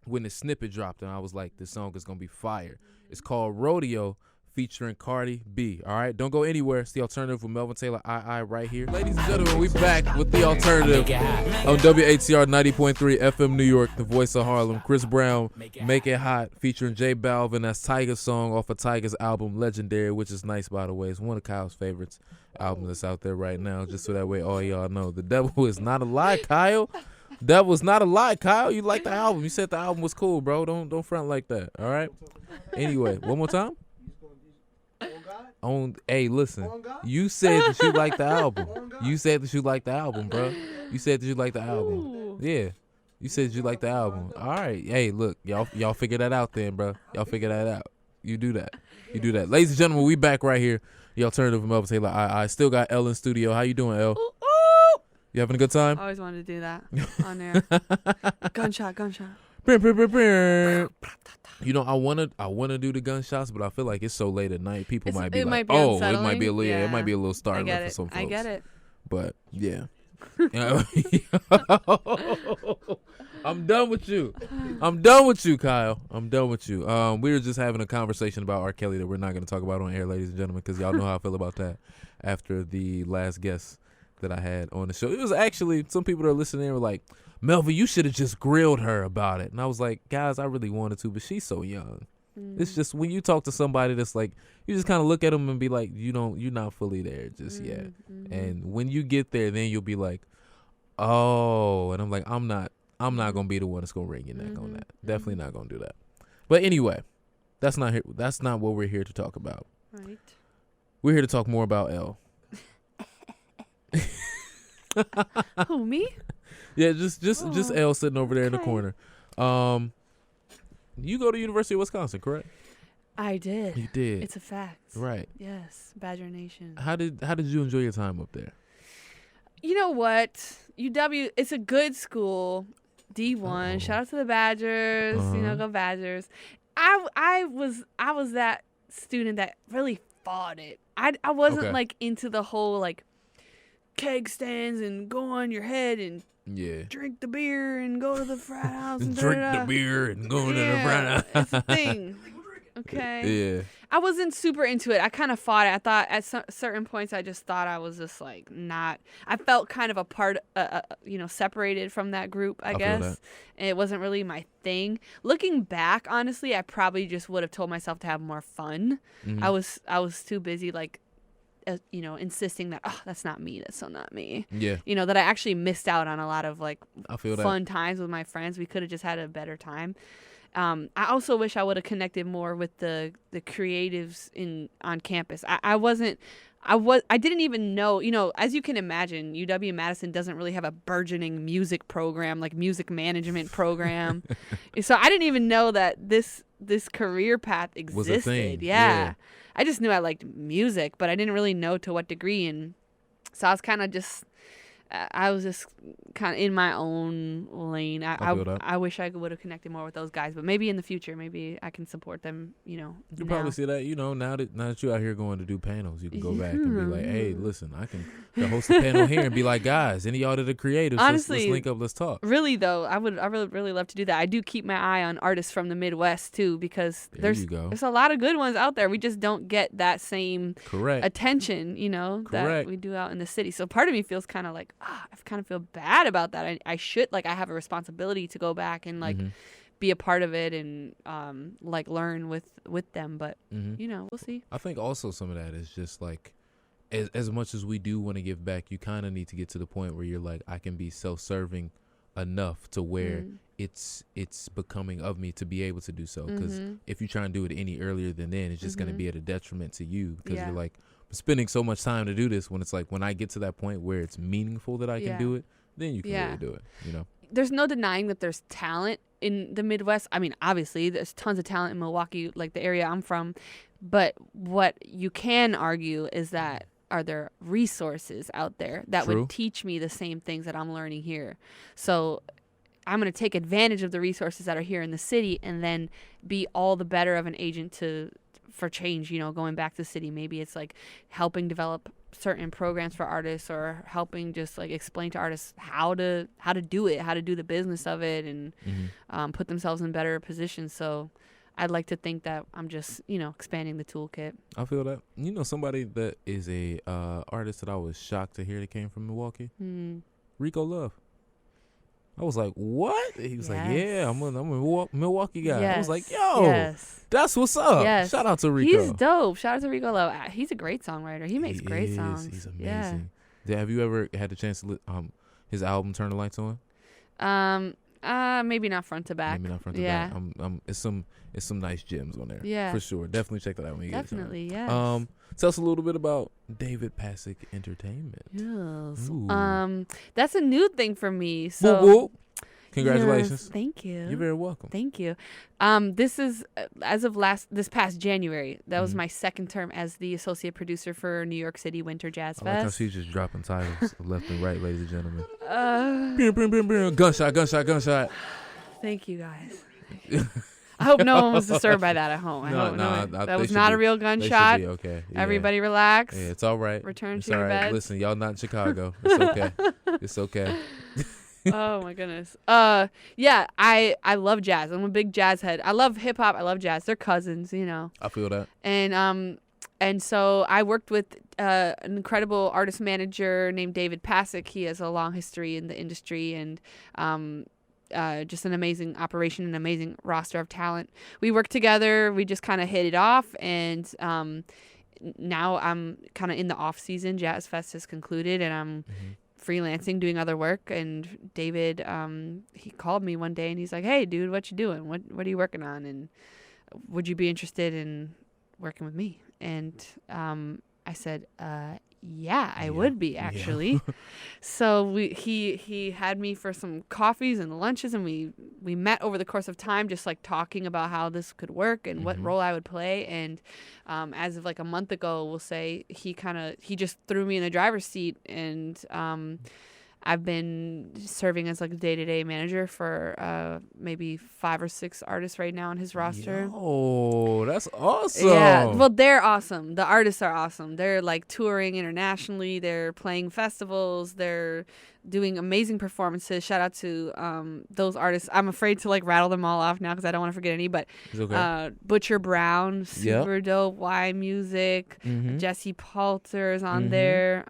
when the snippet dropped, and I was like, this song is going to be fire. It's called Rodeo, featuring Cardi B. All right, don't go anywhere. It's The Alternative with Melvin Taylor, right here. Ladies and gentlemen, we back with The Alternative on WATR 90.3 FM New York, the voice of Harlem. Chris Brown, Make It Hot, featuring J Balvin. That's Tyga's song off of Tyga's album, Legendary, which is nice, by the way. It's one of Kyle's favorites albums that's out there right now, just so that way all y'all know. The devil is not a lie, Kyle. That was not a lie, Kyle. You liked the album. You said the album was cool, bro. Don't front like that. All right. Anyway, one more time. Hey, listen. You said that you liked the album. You said that you liked the album, bro. You said that you liked the album. Ooh. Yeah. You said you liked the album. All right. Hey, look, y'all figure that out then, bro. Y'all figure that out. You do that. Ladies and gentlemen, we back right here. The Alternative with Melvin Taylor. I still got L in studio. How you doing, L? Ooh. You having a good time? I always wanted to do that on there. Gunshot. You know, I wanna do the gunshots, but I feel like it's so late at night. People might be like, unsettling. it might be a little, it might be a little startling for some folks. I get it. But yeah, I'm done with you. Kyle. I'm done with you. We were just having a conversation about R. Kelly that we're not going to talk about on air, ladies and gentlemen, because y'all know how I feel about that. After the last guest that I had on the show, it was actually some people that are listening were like, Melvin, you should have just grilled her about it. And I was like, guys, I really wanted to, but she's so young. It's just when you talk to somebody that's like, you just kind of look at them and be like, you're not fully there just yet. And when you get there, then you'll be like, oh, and I'm like, I'm not gonna be the one that's gonna wring your neck on that. Definitely not gonna do that. But anyway, that's not what we're here to talk about. Right. We're here to talk more about L. Who, me? Yeah, just L sitting over there in the corner. You go to University of Wisconsin, correct? I did. You did. It's a fact. Right. Yes, Badger Nation. How did you enjoy your time up there? You know what? UW, it's a good school. D1. Shout out to the Badgers. Go Badgers. I was that student that really fought it. I wasn't like into the whole like keg stands and go on your head and drink the beer and go to the frat house and drink the beer and go to the frat house. It's a thing. Okay. Yeah. I wasn't super into it. I kind of fought it. I thought at certain points I just thought I was just like not. I felt kind of a part, separated from that group, I guess. And it wasn't really my thing. Looking back, honestly, I probably just would have told myself to have more fun. I was too busy like insisting that, oh, that's not me, that's so not me. Yeah. That I actually missed out on a lot of like I feel fun times with my friends. We could have just had a better time. I also wish I would have connected more with the creatives on campus. I didn't even know, as you can imagine, UW-Madison doesn't really have a burgeoning music program, like music management program. So I didn't even know that this career path existed. Was a thing. Yeah. I just knew I liked music, but I didn't really know to what degree. And so I was kind of just kind of in my own lane. I wish I would have connected more with those guys, but maybe in the future, maybe I can support them. You probably see that. Now that you're out here going to do panels, you can go back and be like, "Hey, listen, I can host a panel here and be like, guys, any of y'all that are creatives, honestly, let's link up, let's talk." Really though, I would really love to do that. I do keep my eye on artists from the Midwest too, because there's a lot of good ones out there. We just don't get that same attention, that we do out in the city. So part of me feels kind of like, I kind of feel bad about that. I should, I have a responsibility to go back and be a part of it and learn with them, but we'll see. I think also some of that is just as much as we do want to give back, you kind of need to get to the point where you're like, I can be self-serving enough to where it's becoming of me to be able to do so, because if you try and do it any earlier than then, it's just going to be at a detriment to you, because you're like, spending so much time to do this, when it's like, when I get to that point where it's meaningful that I can do it, then you can really do it, There's no denying that there's talent in the Midwest. I mean, obviously there's tons of talent in Milwaukee, like the area I'm from, but what you can argue is that, are there resources out there that would teach me the same things that I'm learning here? So I'm going to take advantage of the resources that are here in the city and then be all the better of an agent for change, going back to the city. Maybe it's like helping develop certain programs for artists, or helping just explain to artists how to do it, how to do the business of it, and put themselves in better positions. So I'd like to think that I'm just, expanding the toolkit. I feel that. Somebody that is a artist that I was shocked to hear that came from Milwaukee, Rico Love. I was like, what? He was like, yeah, I'm a Milwaukee guy. I was like, yo, that's what's up. Yes. Shout out to Rico. He's dope. Shout out to Rico Love. He's a great songwriter. He makes great songs. He's amazing. Yeah. Have you ever had the chance to his album Turn the Lights On? Maybe not front to back. Maybe not front to back. It's some nice gems on there. Yeah. For sure. Definitely check that out when you get it. Yes. Tell us a little bit about David Pasek Entertainment. Yes. That's a new thing for me. So whoop, whoop. Congratulations. Yes, thank you. You're very welcome. Thank you. This is this past January. That was my second term as the associate producer for New York City Winter Jazz Fest. I like how she's just dropping titles left and right, ladies and gentlemen. Gunshot. Thank you guys. I hope no one was disturbed by that at home. That was not a real gunshot. Okay. Yeah. Everybody relax. Yeah, it's all right. Return to your beds. Listen, y'all not in Chicago. It's okay. It's okay. Oh my goodness. I love jazz. I'm a big jazz head. I love hip hop. I love jazz. They're cousins, I feel that. And so I worked with an incredible artist manager named David Pasek. He has a long history in the industry, and just an amazing operation, an amazing roster of talent. We worked together. We just kind of hit it off, and now I'm kind of in the off season. Jazz Fest has concluded, and I'm freelancing, doing other work. And David, he called me one day, and he's like, "Hey, dude, what you doing? What are you working on? And would you be interested in working with me?" And I said, yeah, I would be, actually. Yeah. So he had me for some coffees and lunches, and we met over the course of time, just talking about how this could work and what role I would play. And as of a month ago, we'll say, he just threw me in the driver's seat, and I've been serving as a day-to-day manager for maybe 5 or 6 artists right now on his roster. Oh, that's awesome. Yeah, well, they're awesome. The artists are awesome. They're touring internationally. They're playing festivals. They're doing amazing performances. Shout out to those artists. I'm afraid to rattle them all off now because I don't want to forget any. But okay. Butcher Brown, super dope. Y Music. Jesse Palter is on there.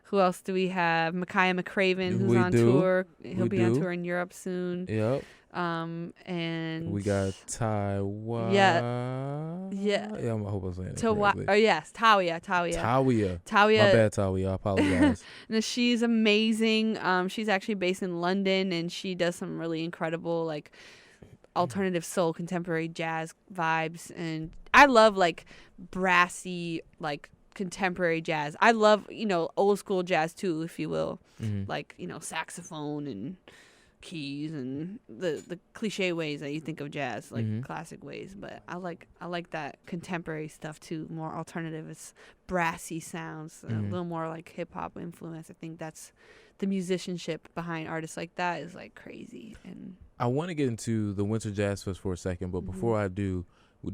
Who else do we have? Micaiah McCraven, who's on tour. He'll be on tour in Europe soon. Yep. And we got Taiwa. Yeah. I hope I'm saying it Tawia. correctly. Oh yes, Tawia. Tawia. Tawia. My bad, Tawia. I apologize. No, she's amazing. She's actually based in London, and she does some really incredible like alternative soul, contemporary jazz vibes. And I love like brassy like contemporary jazz. I love old school jazz too, if you will, like saxophone and keys and the cliche ways that you think of jazz, like classic ways. But I like that contemporary stuff too, more alternative. It's brassy sounds, a little more like hip hop influence. I think that's the musicianship behind artists like that is like crazy. And I want to get into the Winter Jazz Fest for a second, but before I do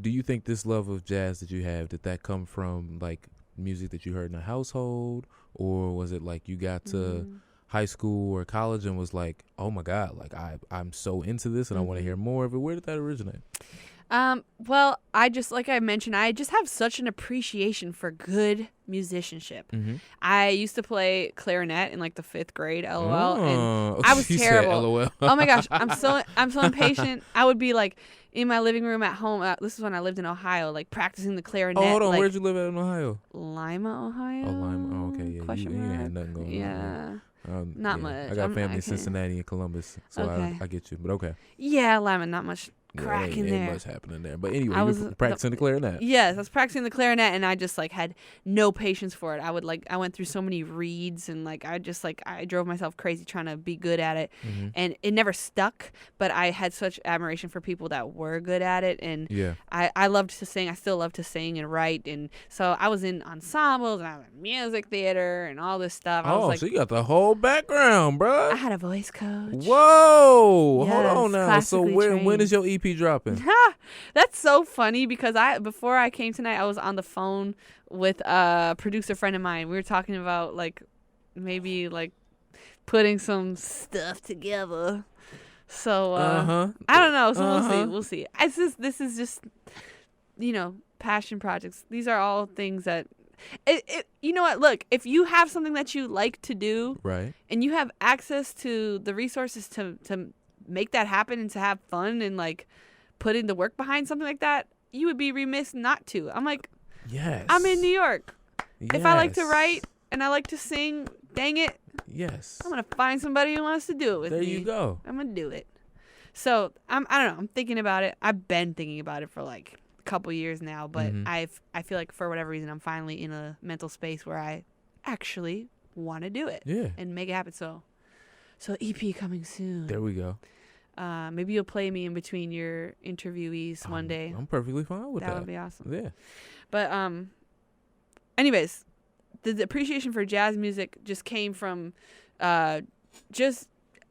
you think this love of jazz that you have, did that come from like music that you heard in the household, or was it like you got to high school or college and was like, oh my God, like I'm so into this and I want to hear more of it? Where did that originate? Well, I just, like I mentioned, I just have such an appreciation for good musicianship. I used to play clarinet in like the 5th grade, LOL, and I was terrible. LOL. Oh my gosh, I'm so impatient. I would be like in my living room at home. This is when I lived in Ohio, like practicing the clarinet. Oh, hold on, like, where'd you live at in Ohio? Lima, Ohio. Oh, Lima. Oh, okay, yeah. You ain't had nothing going on. Not much. I got family in Cincinnati and Columbus, so Okay. I get you. But okay. Yeah, Lima, not much crack in there. Ain't much happening there. But anyway, I you was were practicing the clarinet. Yes, I was practicing the clarinet, and I just like had no patience for it. I went through so many reeds, and like I drove myself crazy trying to be good at it, and it never stuck. But I had such admiration for people that were good at it, and I loved to sing. I still love to sing and write, and so I was in ensembles and I was in music theater and all this stuff. I was like, so you got the whole background, bro. I had a voice coach. Whoa, Yes, hold on now. So when trained. is your EP dropping? That's so funny because before I came tonight, I was on the phone with a producer friend of mine. We were talking about like maybe like putting some stuff together. So I don't know. So we'll see. This is just passion projects. These are all things that you know what? Look, if you have something that you like to do, right, and you have access to the resources to make that happen and to have fun and like put in the work behind something like that, you would be remiss not to. I'm like, yes, I'm in New York. Yes. If I like to write and I like to sing, dang it, yes, I'm gonna find somebody who wants to do it with me. There you go. I'm gonna do it. So I don't know. I'm thinking about it. I've been thinking about it for like a couple years now, but I feel like for whatever reason I'm finally in a mental space where I actually want to do it and make it happen. So EP coming soon. There we go. Maybe you'll play me in between your interviewees one day. I'm perfectly fine with that. That would be awesome. Yeah. But anyways, the appreciation for jazz music just came from just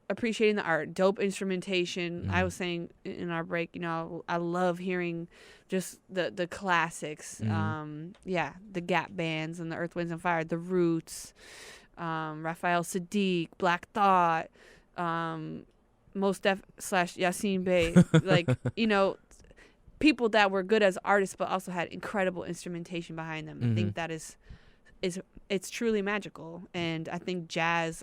appreciating the art, dope instrumentation. I was saying in our break, I love hearing just the classics. The Gap bands and the Earth, Winds and Fire, the Roots, Raphael Sadiq, Black Thought, Mos Def / Yasin Bey, like people that were good as artists but also had incredible instrumentation behind them. I think that it's truly magical, and I think jazz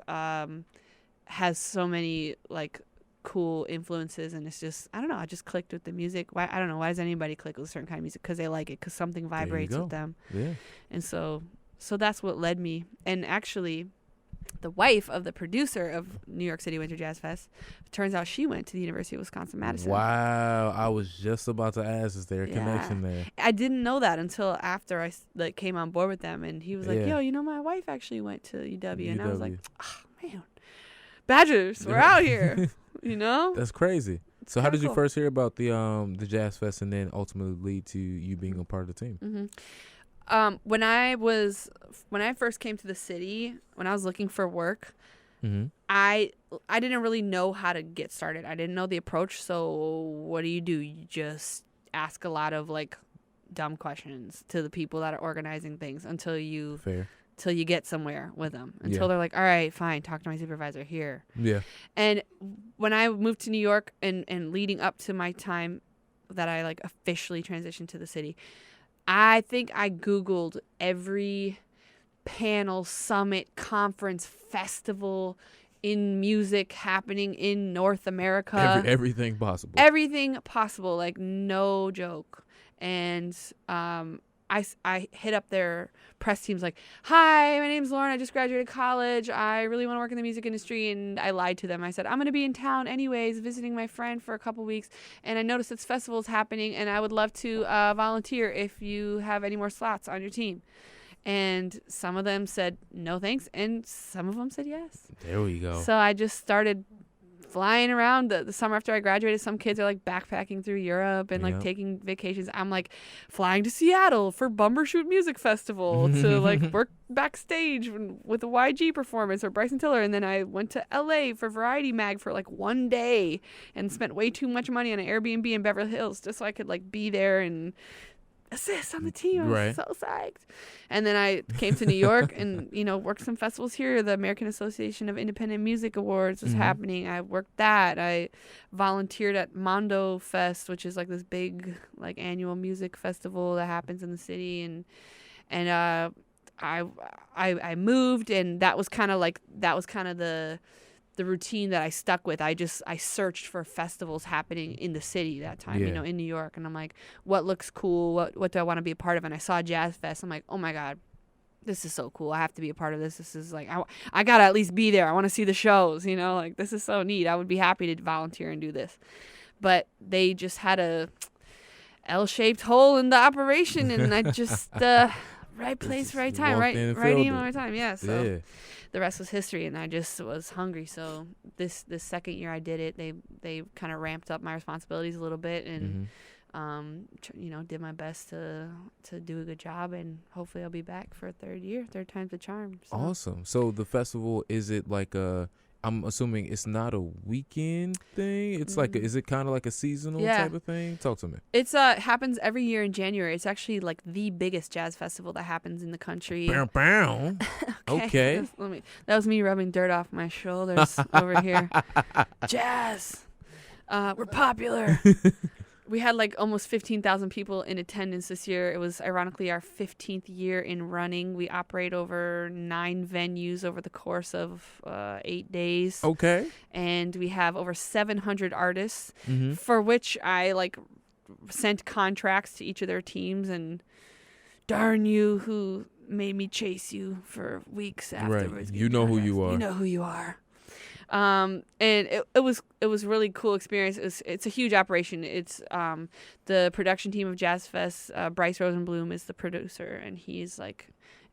has so many like cool influences, and it's just, I don't know, I just clicked with the music. Why, I don't know, why does anybody click with a certain kind of music? Because they like it, because something vibrates with them. Yeah. And so that's what led me. And actually, the wife of the producer of New York City Winter Jazz Fest, turns out she went to the University of Wisconsin-Madison. Wow, I was just about to ask, is there a connection there? I didn't know that until after I came on board with them, and he was like, yo, my wife actually went to UW. And I was like, oh, man, Badgers, we're out here, That's crazy. So how did you first hear about the Jazz Fest and then ultimately lead to you being a part of the team? When I first came to the city, when I was looking for work, I didn't really know how to get started. I didn't know the approach. So what do? You just ask a lot of like dumb questions to the people that are organizing things until you get somewhere with them. Until they're like, all right, fine, talk to my supervisor here. Yeah. And when I moved to New York and leading up to my time that I like officially transitioned to the city, I think I Googled every panel, summit, conference, festival in music happening in North America. Everything possible. Everything possible, like no joke. And I hit up their press teams like, hi, my name's Lauren. I just graduated college. I really want to work in the music industry. And I lied to them. I said, I'm going to be in town anyways, visiting my friend for a couple weeks. And I noticed this festival is happening, and I would love to volunteer if you have any more slots on your team. And some of them said no thanks, and some of them said yes. There we go. So I just started flying around the summer after I graduated. Some kids are like backpacking through Europe and like taking vacations. I'm like flying to Seattle for Bumbershoot Music Festival to like work backstage with a YG performance or Bryson Tiller. And then I went to LA for Variety Mag for like one day and spent way too much money on an Airbnb in Beverly Hills just so I could like be there and assist on the team. I was so psyched. And then I came to New York and, worked some festivals here. The American Association of Independent Music Awards was happening. I worked that. I volunteered at Mondo Fest, which is like this big like annual music festival that happens in the city. And I moved, and that was kind of the routine that I stuck with. I searched for festivals happening in the city that time, in New York. And I'm like, what looks cool? What do I want to be a part of? And I saw Jazz Fest. I'm like, oh my God, this is so cool. I have to be a part of this. This is like, I got to at least be there. I want to see the shows, like this is so neat. I would be happy to volunteer and do this. But they just had a L-shaped hole in the operation, and I just, right place, right time, right email, right time. Yeah. So the rest was history, and I just was hungry. So this second year I did it, they kind of ramped up my responsibilities a little bit, and did my best to do a good job, and hopefully I'll be back for a third year. Third time's the charm. So. Awesome. So the festival, is it like I'm assuming it's not a weekend thing. It's like, is it kind of like a seasonal type of thing? Talk to me. It's happens every year in January. It's actually like the biggest jazz festival that happens in the country. Bow, bow. Okay. That was me rubbing dirt off my shoulders over here. Jazz. We're popular. We had like almost 15,000 people in attendance this year. It was ironically our 15th year in running. We operate over 9 venues over the course of 8 days. Okay. And we have over 700 artists, for which I like sent contracts to each of their teams, and darn you who made me chase you for weeks afterwards. Right. You know who you are. You know who you are. And it was really cool experience. It's a huge operation. It's the production team of Jazz Fest. Bryce Rosenblum is the producer, and he's like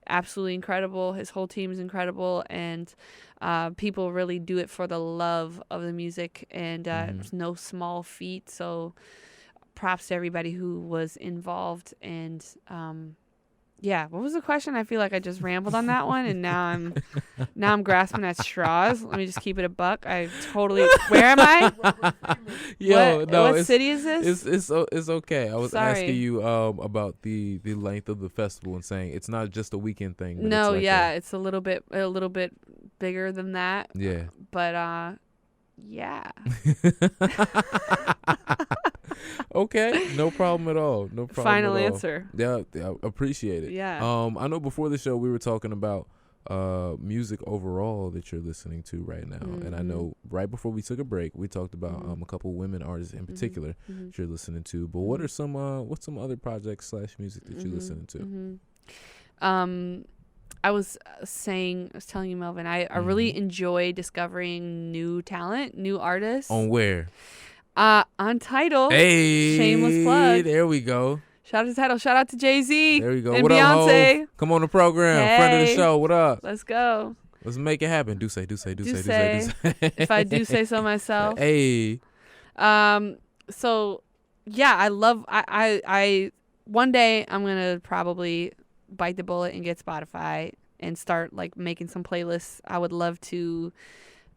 absolutely incredible. His whole team is incredible, and people really do it for the love of the music, and it's no small feat. So props to everybody who was involved. And yeah, what was the question? I feel like I just rambled on that one, and now I'm grasping at straws. Let me just keep it a buck. Where am I? What city is this? It's okay. I was Sorry. asking you about the length of the festival and saying it's not just a weekend thing. But no, it's it's a little bit bigger than that. Yeah. But yeah. Okay, no problem at all. No problem. Final at all. answer. Yeah, appreciate it. Yeah. I know before the show we were talking about music overall that you're listening to right now, and I know right before we took a break we talked about a couple women artists in particular that you're listening to. But what are what's some other projects / music that you're listening to? I was telling you, Melvin, I really enjoy discovering new talent, new artists. On where? On Tidal. Hey, shameless plug. There we go. Shout out to Tidal. Shout out to Jay-Z. There we go. And What Beyonce. up, Hov? Come on the program. Friend of the show. What up? Let's go. Let's make it happen. Do say. If I do say so myself. Hey. So yeah, I one day I'm gonna probably bite the bullet and get Spotify and start like making some playlists. I would love to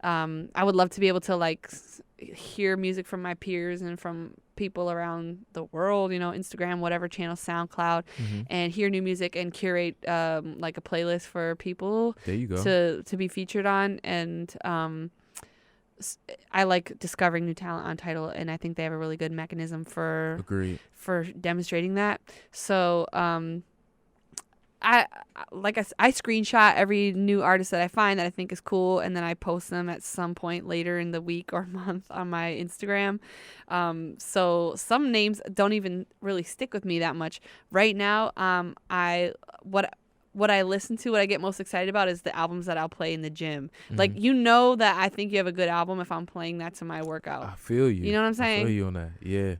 be able to like hear music from my peers and from people around the world, Instagram, whatever channel, SoundCloud, and hear new music and curate like a playlist for people there you go. to be featured on. And I like discovering new talent on Tidal, and I think they have a really good mechanism for demonstrating that. So I screenshot every new artist that I find that I think is cool, and then I post them at some point later in the week or month on my Instagram. So some names don't even really stick with me that much. Right now, what I listen to, what I get most excited about is the albums that I'll play in the gym. Like, that I think you have a good album if I'm playing that to my workout. I feel you. You know what I'm saying? I feel you on that. Yeah.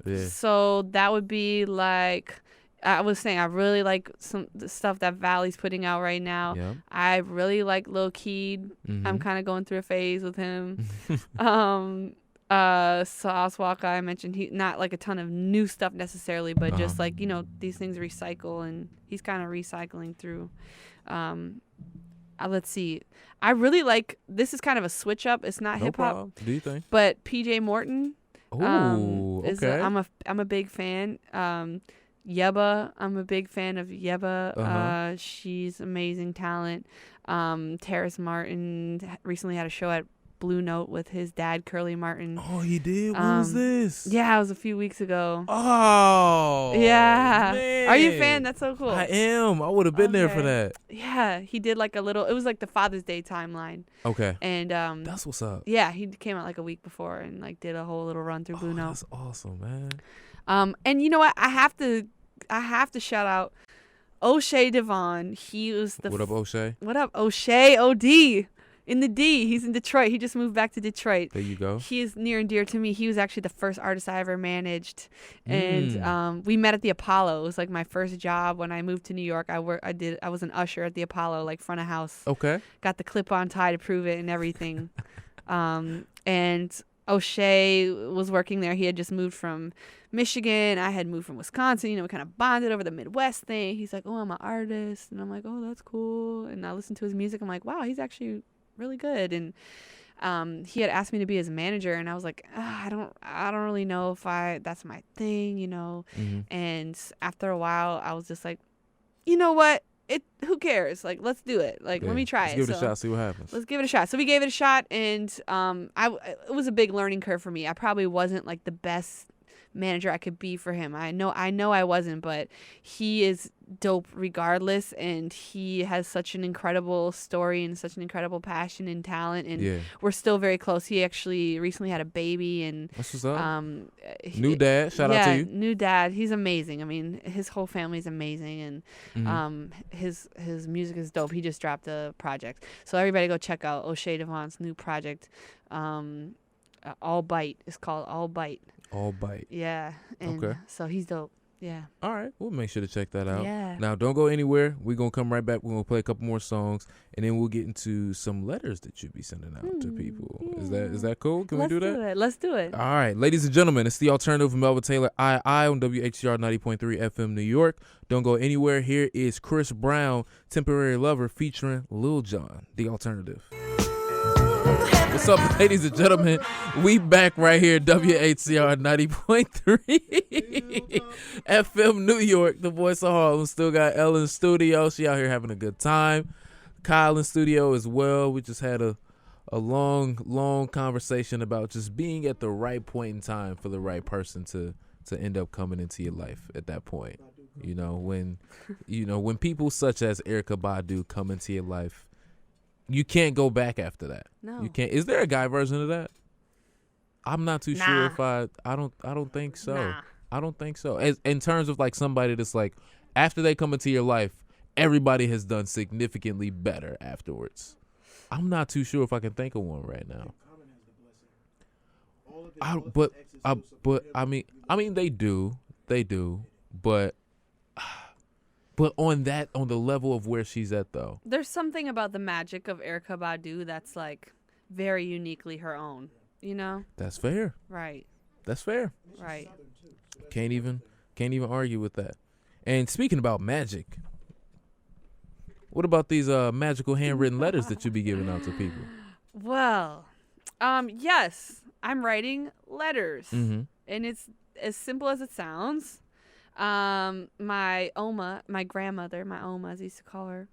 Yeah. So that would be like, I was saying, I really like the stuff that Valley's putting out right now. Yeah. I really like Lil Keed. I'm kind of going through a phase with him. Sauce Walker, I mentioned, he not like a ton of new stuff necessarily, but just like, these things recycle, and he's kind of recycling through. Let's see. I really like, this is kind of a switch up. It's not hip hop. Do you think? But PJ Morton. Ooh, okay. I'm a big fan. Yeba, I'm a big fan of Yeba. She's amazing talent. Terrace Martin recently had a show at Blue Note with his dad, Curly Martin. Oh, he did? When was this? Yeah, it was a few weeks ago. Oh, yeah. Man. Are you a fan? That's so cool. I am. I would have been there for that. Yeah, he did like it was like the Father's Day timeline. Okay. And that's what's up. Yeah, he came out like a week before and like did a whole little run through Blue Note. That's awesome, man. And you know what? I have to shout out O'Shea Devon. He was the What up, O'Shea? What up, O'Shea? OD. In the D. He's in Detroit. He just moved back to Detroit. There you go. He is near and dear to me. He was actually the first artist I ever managed. And we met at the Apollo. It was like my first job when I moved to New York. I was an usher at the Apollo, like front of house. Okay. Got the clip-on tie to prove it and everything. And O'Shea was working there. He had just moved from Michigan. I had moved from Wisconsin. We kind of bonded over the Midwest thing. He's like, oh, I'm an artist. And I'm like, oh, that's cool. And I listened to his music. I'm like, wow, he's actually really good. And he had asked me to be his manager, and I was like, I don't really know if that's my thing, And after a while, I was just like, you know what? Who cares? Like, let's do it. Like, let me try it. Let's give it a shot, see what happens. Let's give it a shot. So we gave it a shot, and it was a big learning curve for me. I probably wasn't like the best manager I could be for him. I know I wasn't, but he is dope regardless, and he has such an incredible story and such an incredible passion and talent, and we're still very close. He actually recently had a baby, and that's what's up. New dad, shout out to you. New dad, he's amazing. I mean, his whole family's amazing, and his music is dope. He just dropped a project, so everybody go check out O'Shea Devon's new project. All Bite. It's called All Bite. All Bite. Yeah. And okay. So he's dope. Yeah. All right. We'll make sure to check that out. Yeah. Now, don't go anywhere. We're going to come right back. We're going to play a couple more songs, and then we'll get into some letters that you'll be sending out to people. Yeah. Is that cool? Can we do that? Let's do it. All right. Ladies and gentlemen, it's The Alternative with Melvin Taylor, I on WHCR 90.3 FM New York. Don't go anywhere. Here is Chris Brown, Temporary Lover, featuring Lil Jon, The Alternative. What's up, ladies and gentlemen? We back right here at WHCR 90.3 FM New York, the voice of Harlem. Still got Elle in the studio. She out here having a good time. Kyle in studio as well. We just had a long conversation about just being at the right point in time for the right person to end up coming into your life at that point. When people such as Erykah Badu come into your life, you can't go back after that. No. You can't. Is there a guy version of that? I'm not too sure if I don't think so. Nah. I don't think so. In terms of like somebody that's like, after they come into your life, everybody has done significantly better afterwards. I'm not too sure if I can think of one right now. I mean they do, but on the level of where she's at though. There's something about the magic of Erykah Badu that's like very uniquely her own, That's fair. Right. That's fair. Right. Can't even argue with that. And speaking about magic, what about these magical handwritten letters that you be giving out to people? Well, yes, I'm writing letters, and it's as simple as it sounds. My grandmother, my Oma, as I used to call her,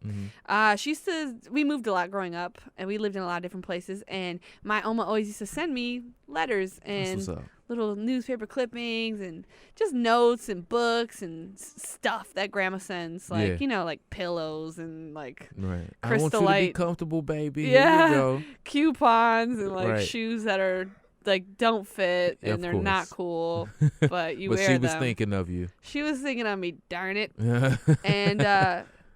we moved a lot growing up, and we lived in a lot of different places, and my Oma always used to send me letters, and little newspaper clippings and just notes and books and stuff that grandma sends, like like pillows and like right. Crystalite. I want you to be comfortable, baby. Yeah, Here you go. coupons and like Right. shoes that are like don't fit and Of they're course. not cool, but you But wear she them. was thinking of you. She was thinking of me, darn it.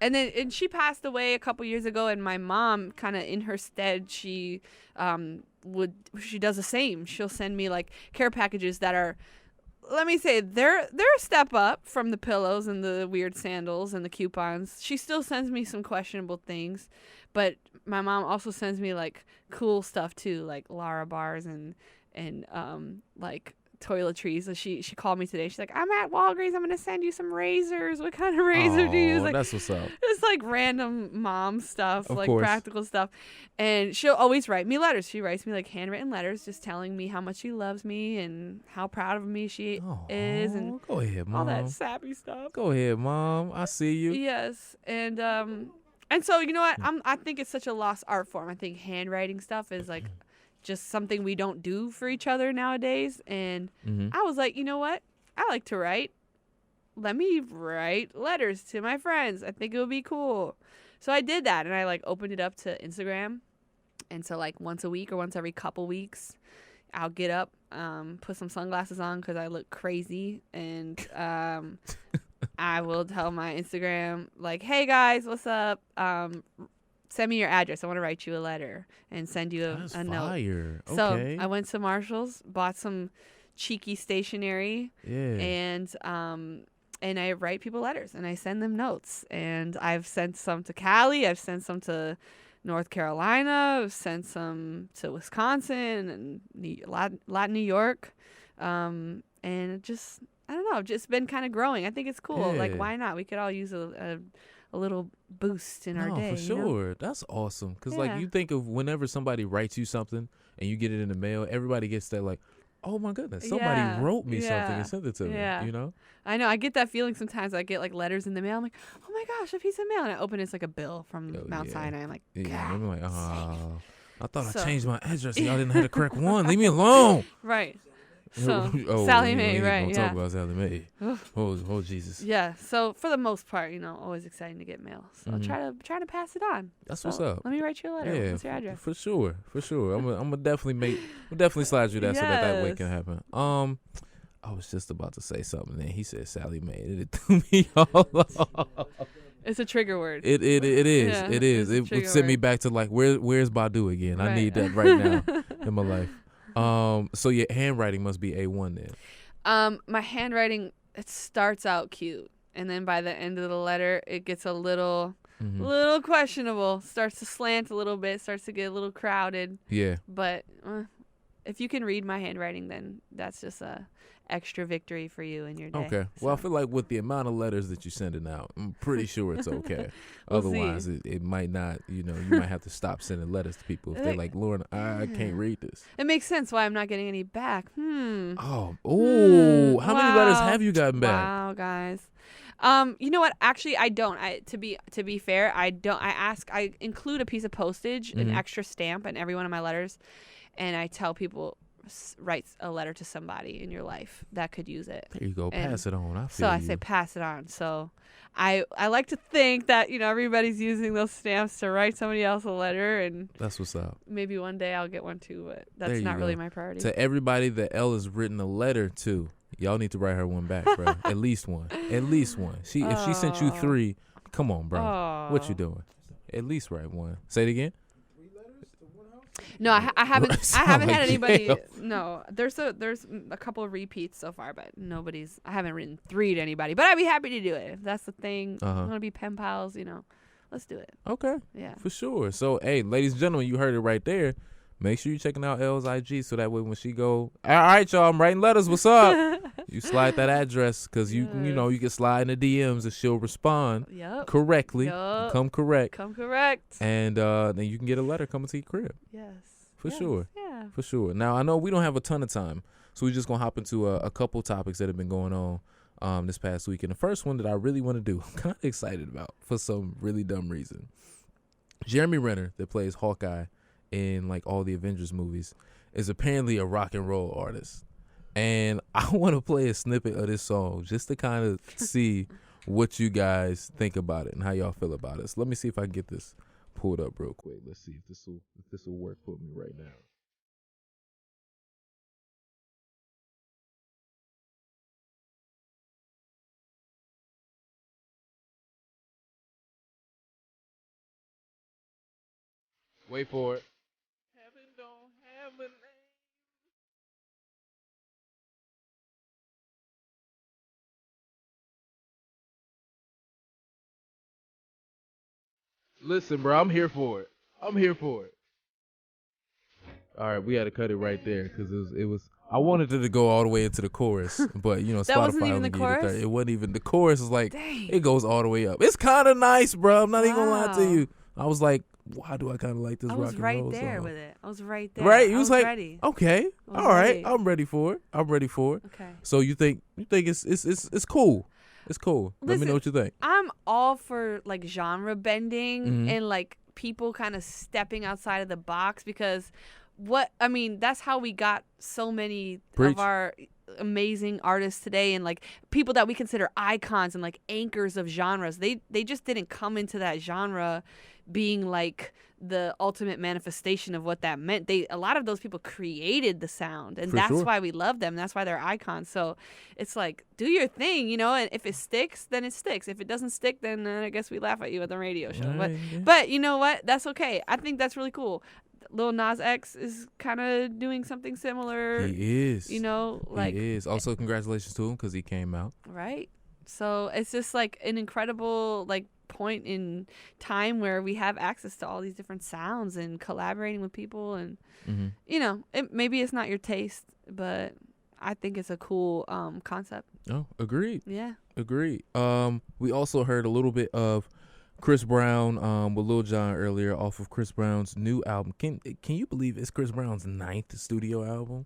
And she passed away a couple years ago, and my mom kind of in her stead, she does the same. She'll send me like care packages that are, let me say, they're a step up from the pillows and the weird sandals and the coupons. She still sends me some questionable things, but my mom also sends me like cool stuff too, like Lara bars and like toiletries. So she called me today. She's like, I'm at Walgreens. I'm gonna send you some razors. What kind of razor do you use? Like, that's what's up. It's like random mom stuff, Of like course. practical stuff. And she'll always write me letters. She writes me like handwritten letters, just telling me how much she loves me and how proud of me she is, and go ahead, Mom. all that sappy stuff. Go ahead, Mom. I see you. Yes, and so you know what? I think it's such a lost art form. I think handwriting stuff is like just something we don't do for each other nowadays. And I was like, you know what? I like to write. Let me write letters to my friends. I think it would be cool. So I did that, and I like opened it up to Instagram. And so like once a week or once every couple weeks, I'll get up, put some sunglasses on because I look crazy, and I will tell my Instagram like, hey guys, what's up? Send me your address. I want to write you a letter and send you a note. Fire. So Okay. I went to Marshall's, bought some cheeky stationery, Yeah. and I write people letters and I send them notes. And I've sent some to Cali. I've sent some to North Carolina. I've sent some to Wisconsin and a lot New York. And it just, I don't know, just been kind of growing. I think it's cool. Yeah. Like, why not? We could all use a little boost in our day. For sure. That's awesome. Because, like, you think of whenever somebody writes you something and you get it in the mail, everybody gets that, like, oh, my goodness, somebody wrote me something and sent it to me, you know? I know. I get that feeling sometimes. I get, like, letters in the mail. I'm like, oh, my gosh, a piece of mail. And I open it, it's like a bill from Mount Sinai. I'm like, God. Yeah, I'm like, I thought I So- changed my address. Y'all didn't have the correct one. Leave me alone. Right. So, Sally Mae, right, Don't talk about Sally Mae. Oh, Jesus. Yeah. So for the most part, always exciting to get mail. So try to pass it on. That's So what's up. Let me write you a letter. Yeah, What's your address? For sure. I'm gonna definitely slide you that so that way Yes. can happen. I was just about to say something, and he said Sally Mae. It threw me all off. It's a trigger word. It is. Yeah, It is. it's a It would trigger send me word. back to like where's Badu again? I Right. need that right now in my life. So your handwriting must be A1 then. My handwriting, it starts out cute, and then by the end of the letter, it gets a little questionable. Starts to slant a little bit. Starts to get a little crowded. Yeah. But if you can read my handwriting, then that's just a extra victory for you in your day. Okay. Well, I feel like with the amount of letters that you're sending out, I'm pretty sure it's okay. We'll Otherwise, see. it might not. You might have to stop sending letters to people if they're like, Lauren, I can't read this. It makes sense why I'm not getting any back. Oh, how many letters Wow. have you gotten back? Wow, guys. You know what? Actually, I don't. To be fair, I don't. I include a piece of postage, an extra stamp, in every one of my letters, and I tell people, write a letter to somebody in your life that could use it. There you go. And Pass it on. I feel So I you. say pass it on. So I like to think that everybody's using those stamps to write somebody else a letter, and That's what's up. maybe one day I'll get one too. But There that's you not really go. my priority. To everybody that Elle has written a letter to, y'all need to write her one back, bro. At least one. At least one. If she sent you 3, come on, bro. What you doing? At least write one. Say it again. No, I haven't. I Sound haven't like had anybody. jail. No, there's a couple of repeats so far, but nobody's. I haven't written 3 to anybody, but I'd be happy to do it if that's the thing. Uh-huh. I'm gonna be pen pals. Let's do it. Okay. Yeah. For sure. So, hey, ladies and gentlemen, you heard it right there. Make sure you're checking out Elle's IG so that way when she go, all right, y'all, I'm writing letters. What's up? You slide that address because you can slide in the DMs and she'll respond Yep. correctly. Yup. Come correct. Come correct. And then you can get a letter coming to your crib. Yes. For Yes. sure. Yeah. For sure. Now, I know we don't have a ton of time, so we're just going to hop into a couple topics that have been going on this past week. And the first one that I really want to do, I'm kind of excited about for some really dumb reason. Jeremy Renner, that plays Hawkeye in like all the Avengers movies, is apparently a rock and roll artist. And I want to play a snippet of this song just to kind of see what you guys think about it and how y'all feel about it. So let me see if I can get this pulled up real quick. Let's see if this will work for me right now. Wait for it. Heaven don't have a name. Listen, bro, I'm here for it. I'm here for it. All right, we had to cut it right there because it was. I wanted it to go all the way into the chorus, but you know, That wasn't Spotify even only the gave it chorus? 30. It wasn't even the chorus. Is like Dang. it goes all the way up. It's kind of nice, bro. I'm not even gonna lie to Wow. you. I was like, why do I kind of like this I rock was and right roll there song? with it. I was right there. Right? You I was like, ready. okay, I was all right, ready. I'm ready for it. I'm ready for it. Okay. So you think it's cool? It's cool. Let me Listen, know what you think. I'm all for like genre bending Mhm. and like people kind of stepping outside of the box because that's how we got so many Preach. of our amazing artists today and like people that we consider icons and like anchors of genres. They just didn't come into that genre being like the ultimate manifestation of what that meant. A lot of those people created the sound, and For that's sure. why we love them. That's why they're icons. So it's like, do your thing, you know, and if it sticks, then it sticks. If it doesn't stick, then I guess we laugh at you at the radio show. All right, yeah. But you know what? That's okay. I think that's really cool. Lil Nas X is kind of doing something similar. He is. You know, like, he is. Also, congratulations to him because he came out. right? So it's just like an incredible like point in time where we have access to all these different sounds and collaborating with people, and Mm-hmm. you know, maybe it's not your taste, but I think it's a cool concept. Oh, agreed. Yeah. Agreed. We also heard a little bit of Chris Brown with Lil Jon earlier off of Chris Brown's new album. Can you believe it's Chris Brown's 9th studio album?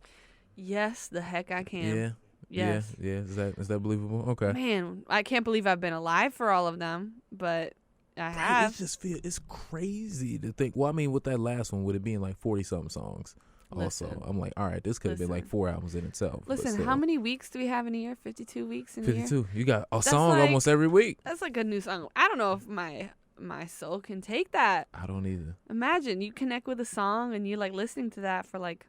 Yes, the heck I can. Yeah. Yes. Yeah. Is that believable? Okay. Man, I can't believe I've been alive for all of them, but I have. It's crazy to think. Well, I mean, with that last one, with it being like 40-something songs. Also, Listen. I'm like, all right, this could have been like 4 albums in itself. but Listen, still. how many weeks do we have in a year? 52 weeks in a year? 52. You got a That's song like- almost every week. That's like a new song. I don't know if my soul can take that. I don't either. Imagine you connect with a song and you're like listening to that for like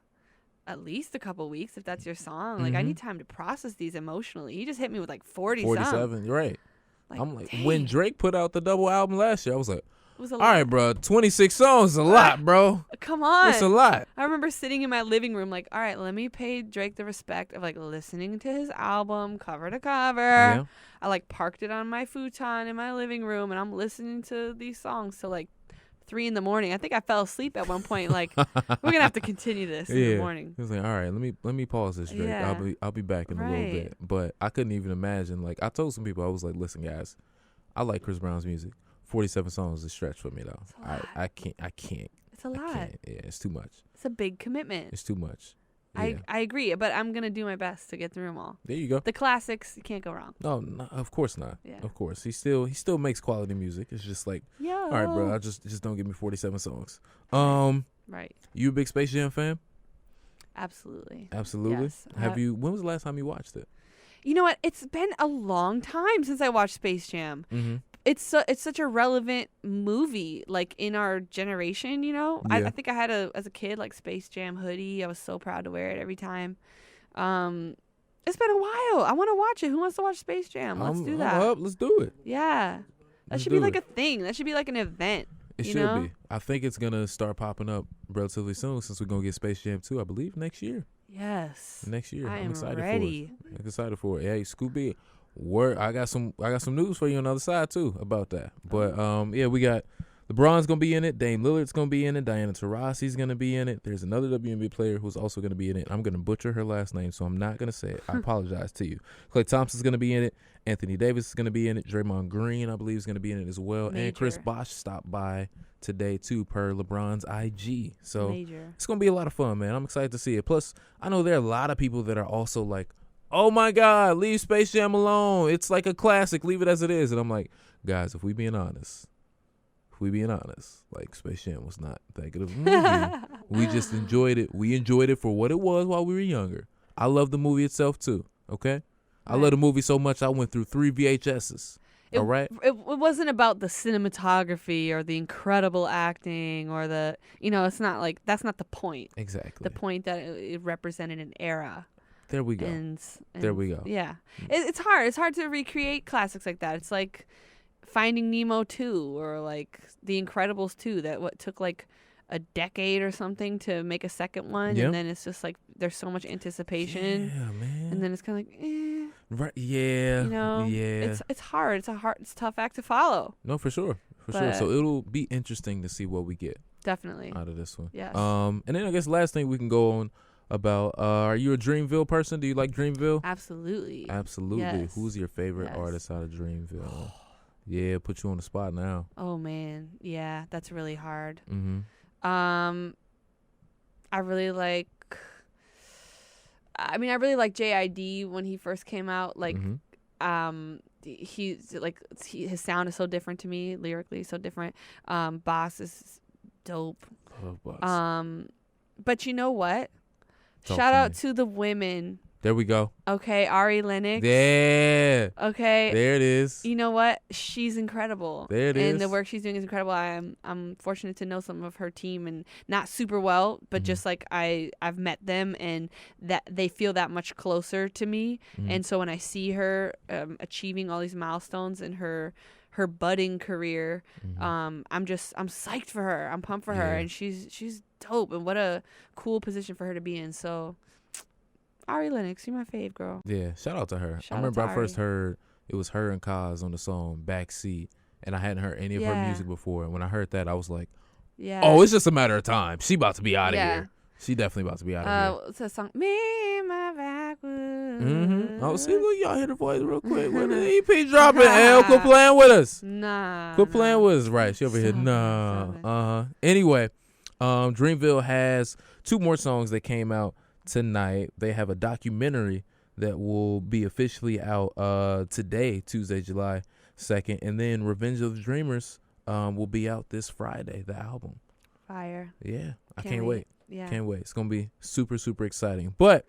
at least a couple weeks if that's your song. Like I Mhm. need time to process these emotionally. He just hit me with like 40 47. You're right. Like, I'm like, dang, when Drake put out the double album last year, I was like, it was a all lot. right, bro, 26 songs is a lot, bro. Come on. It's a lot. I remember sitting in my living room like, all right, let me pay Drake the respect of like listening to his album cover to cover. Yeah. I like parked it on my futon in my living room and I'm listening to these songs till like 3 a.m. I think I fell asleep at one point. Like, we're gonna have to continue this in the morning. He was like, all right, let me pause this, Drake. Yeah. I'll be back in a little Right. bit. But I couldn't even imagine. Like, I told some people, I was like, listen, guys, I like Chris Brown's music. 47 songs is a stretch for me though. It's a lot. I can't. It's a I lot. can't. Yeah, it's too much. It's a big commitment. It's too much. Yeah. I agree, but I'm gonna do my best to get through them all. There you go. The classics, you can't go wrong. No, of course not. Yeah. Of course. He still makes quality music. It's just like, Yo. all right, bro, I just don't give me 47 songs. Right. You a big Space Jam fan? Absolutely. Absolutely. Yes. When was the last time you watched it? You know what? It's been a long time since I watched Space Jam. Mm-hmm. It's such a relevant movie, like in our generation. You know, Yeah. I think I had as a kid like Space Jam hoodie. I was so proud to wear it every time. It's been a while. I want to watch it. Who wants to watch Space Jam? Let's do that. I'm up. Let's do it. Yeah, that Let's should be do like it. a thing. That should be like an event. It you should know? be. I think it's gonna start popping up relatively soon since we're gonna get Space Jam 2, I believe, next year. Yes. Next year. I I'm am excited ready. for it. I'm excited for it. Hey, Scooby, I got some news for you on the other side too about that. But yeah, we got LeBron's gonna be in it, Dame Lillard's gonna be in it, Diana Taurasi's gonna be in it. There's another WNBA player who's also gonna be in it. I'm gonna butcher her last name, so I'm not gonna say it. I apologize to you. Klay Thompson's gonna be in it. Anthony Davis is gonna be in it. Draymond Green, I believe, is gonna be in it as well. And Chris Major. Bosh stopped by today too, per LeBron's IG. So Major. it's gonna be a lot of fun, man. I'm excited to see it. Plus, I know there are a lot of people that are also like, "Oh my God, leave Space Jam alone. It's like a classic. Leave it as it is." And I'm like, guys, if we being honest, like Space Jam was not that good of a movie. We just enjoyed it. We enjoyed it for what it was while we were younger. I love the movie itself too. Okay, I love the movie so much I went through 3 VHSs. All right. It wasn't about the cinematography or the incredible acting or the, it's not like, that's not the point. Exactly. The point that it represented an era. There we go. And there we go. Yeah. It's hard. It's hard to recreate classics like that. It's like Finding Nemo 2 or like The Incredibles 2 that took like a decade or something to make a second one. Yep. And then it's just like there's so much anticipation. Yeah, man. And then it's kind of like, Right. Yeah. Yeah. It's hard. It's a tough act to follow. No, for sure. So it'll be interesting to see what we get. Definitely. Out of this one. Yes. And then I guess last thing we can go on about, are you a Dreamville person? Do you like Dreamville? Absolutely. Absolutely. Who's your favorite artist out of Dreamville? Yeah, put you on the spot now. Oh man. Yeah, that's really hard. Mm-hmm. I really like JID when he first came out. Like, he's like his sound is so different to me lyrically, so different. Boss is dope. Love Boss. But you know what? Shout out to the women. There we go. Okay, Ari Lennox. Yeah. Okay. There it is. You know what? She's incredible. There it is. And the work she's doing is incredible. I'm fortunate to know some of her team, and not super well, but just like I've met them, and that they feel that much closer to me. And so when I see her achieving all these milestones in her budding career, I'm psyched for her. I'm pumped for her, and she's dope, and what a cool position for her to be in. So Ari Lennox, you're my fave, girl. Yeah, shout out to her. I remember I first heard it was her and Kaz on the song Backseat, and I hadn't heard any of her music before. And when I heard that, I was like, oh, it's just a matter of time. She about to be out of here. She definitely about to be out of here. It's a song, Me and My Backwoods. Oh, see, look, y'all hear the voice real quick. When the EP dropping, L, quit playing with us. Quit playing with us. Right, she over here. Anyway, Dreamville has 2 more songs that came out tonight. They have a documentary that will be officially out today, Tuesday, July 2nd, and then Revenge of the Dreamers will be out this Friday, the album. Fire. Yeah, I can't wait. Yeah. Can't wait. It's going to be super, super exciting. But,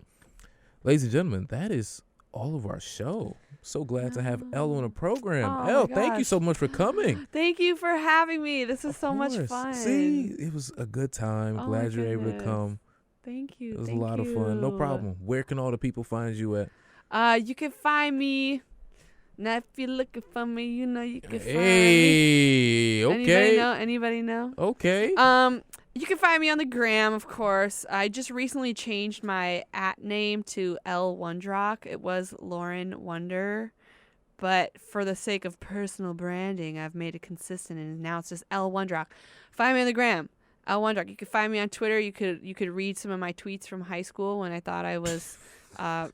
ladies and gentlemen, that is all of our show. So glad to have Elle on the program. Elle, thank you so much for coming. Thank you for having me. This is so much fun. See, it was a good time. Glad you're able to come. Thank you. It was a lot of fun. No problem. Where can all the people find you at? You can find me. Now, if you're looking for me, you know you can find me. Hey, okay. Anybody know? Okay. You can find me on the gram, of course. I just recently changed my @name to l.wundrock. It was Lauren Wonder, but for the sake of personal branding, I've made it consistent, and now it's just l.wundrock. Find me on the gram. l.wundrock. You can find me on Twitter. You could read some of my tweets from high school when I thought I was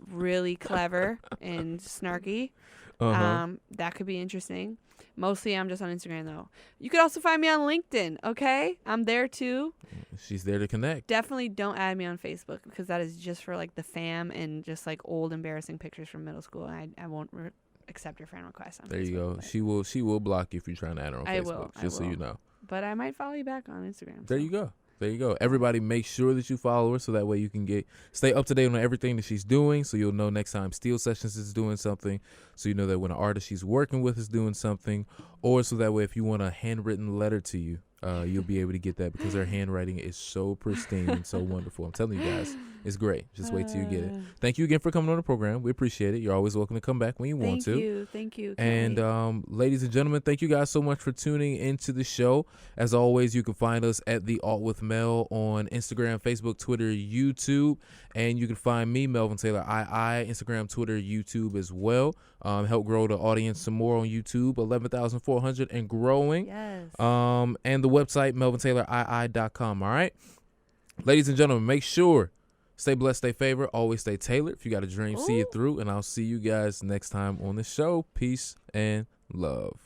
really clever and snarky. That could be interesting. Mostly I'm just on Instagram, though. You could also find me on LinkedIn, okay? I'm there, too. She's there to connect. Definitely don't add me on Facebook, because that is just for, like, the fam and just, like, old, embarrassing pictures from middle school. I won't accept your friend request on there Facebook. You go. She will block you if you're trying to add her on Facebook, just so you know. But I might follow you back on Instagram. There you go. There you go. Everybody make sure that you follow her so that way you can stay up to date on everything that she's doing, so you'll know next time Steel Sessions is doing something, so you know that when an artist she's working with is doing something, or so that way if you want a handwritten letter to you, you'll be able to get that, because her handwriting is so pristine and so wonderful. I'm telling you guys, it's great. Just wait till you get it. Thank you again for coming on the program. We appreciate it. You're always welcome to come back when you want to. Thank you. And ladies and gentlemen, thank you guys so much for tuning into the show. As always, you can find us at TheAltWithMel on Instagram, Facebook, Twitter, YouTube. And you can find me, Melvin Taylor II, Instagram, Twitter, YouTube as well. Help grow the audience some more on YouTube, 11,400 and growing. Yes. And the website, melvintaylorii.com. All right? Ladies and gentlemen, make sure, stay blessed, stay favored, always stay tailored. If you got a dream, see it through. And I'll see you guys next time on the show. Peace and love.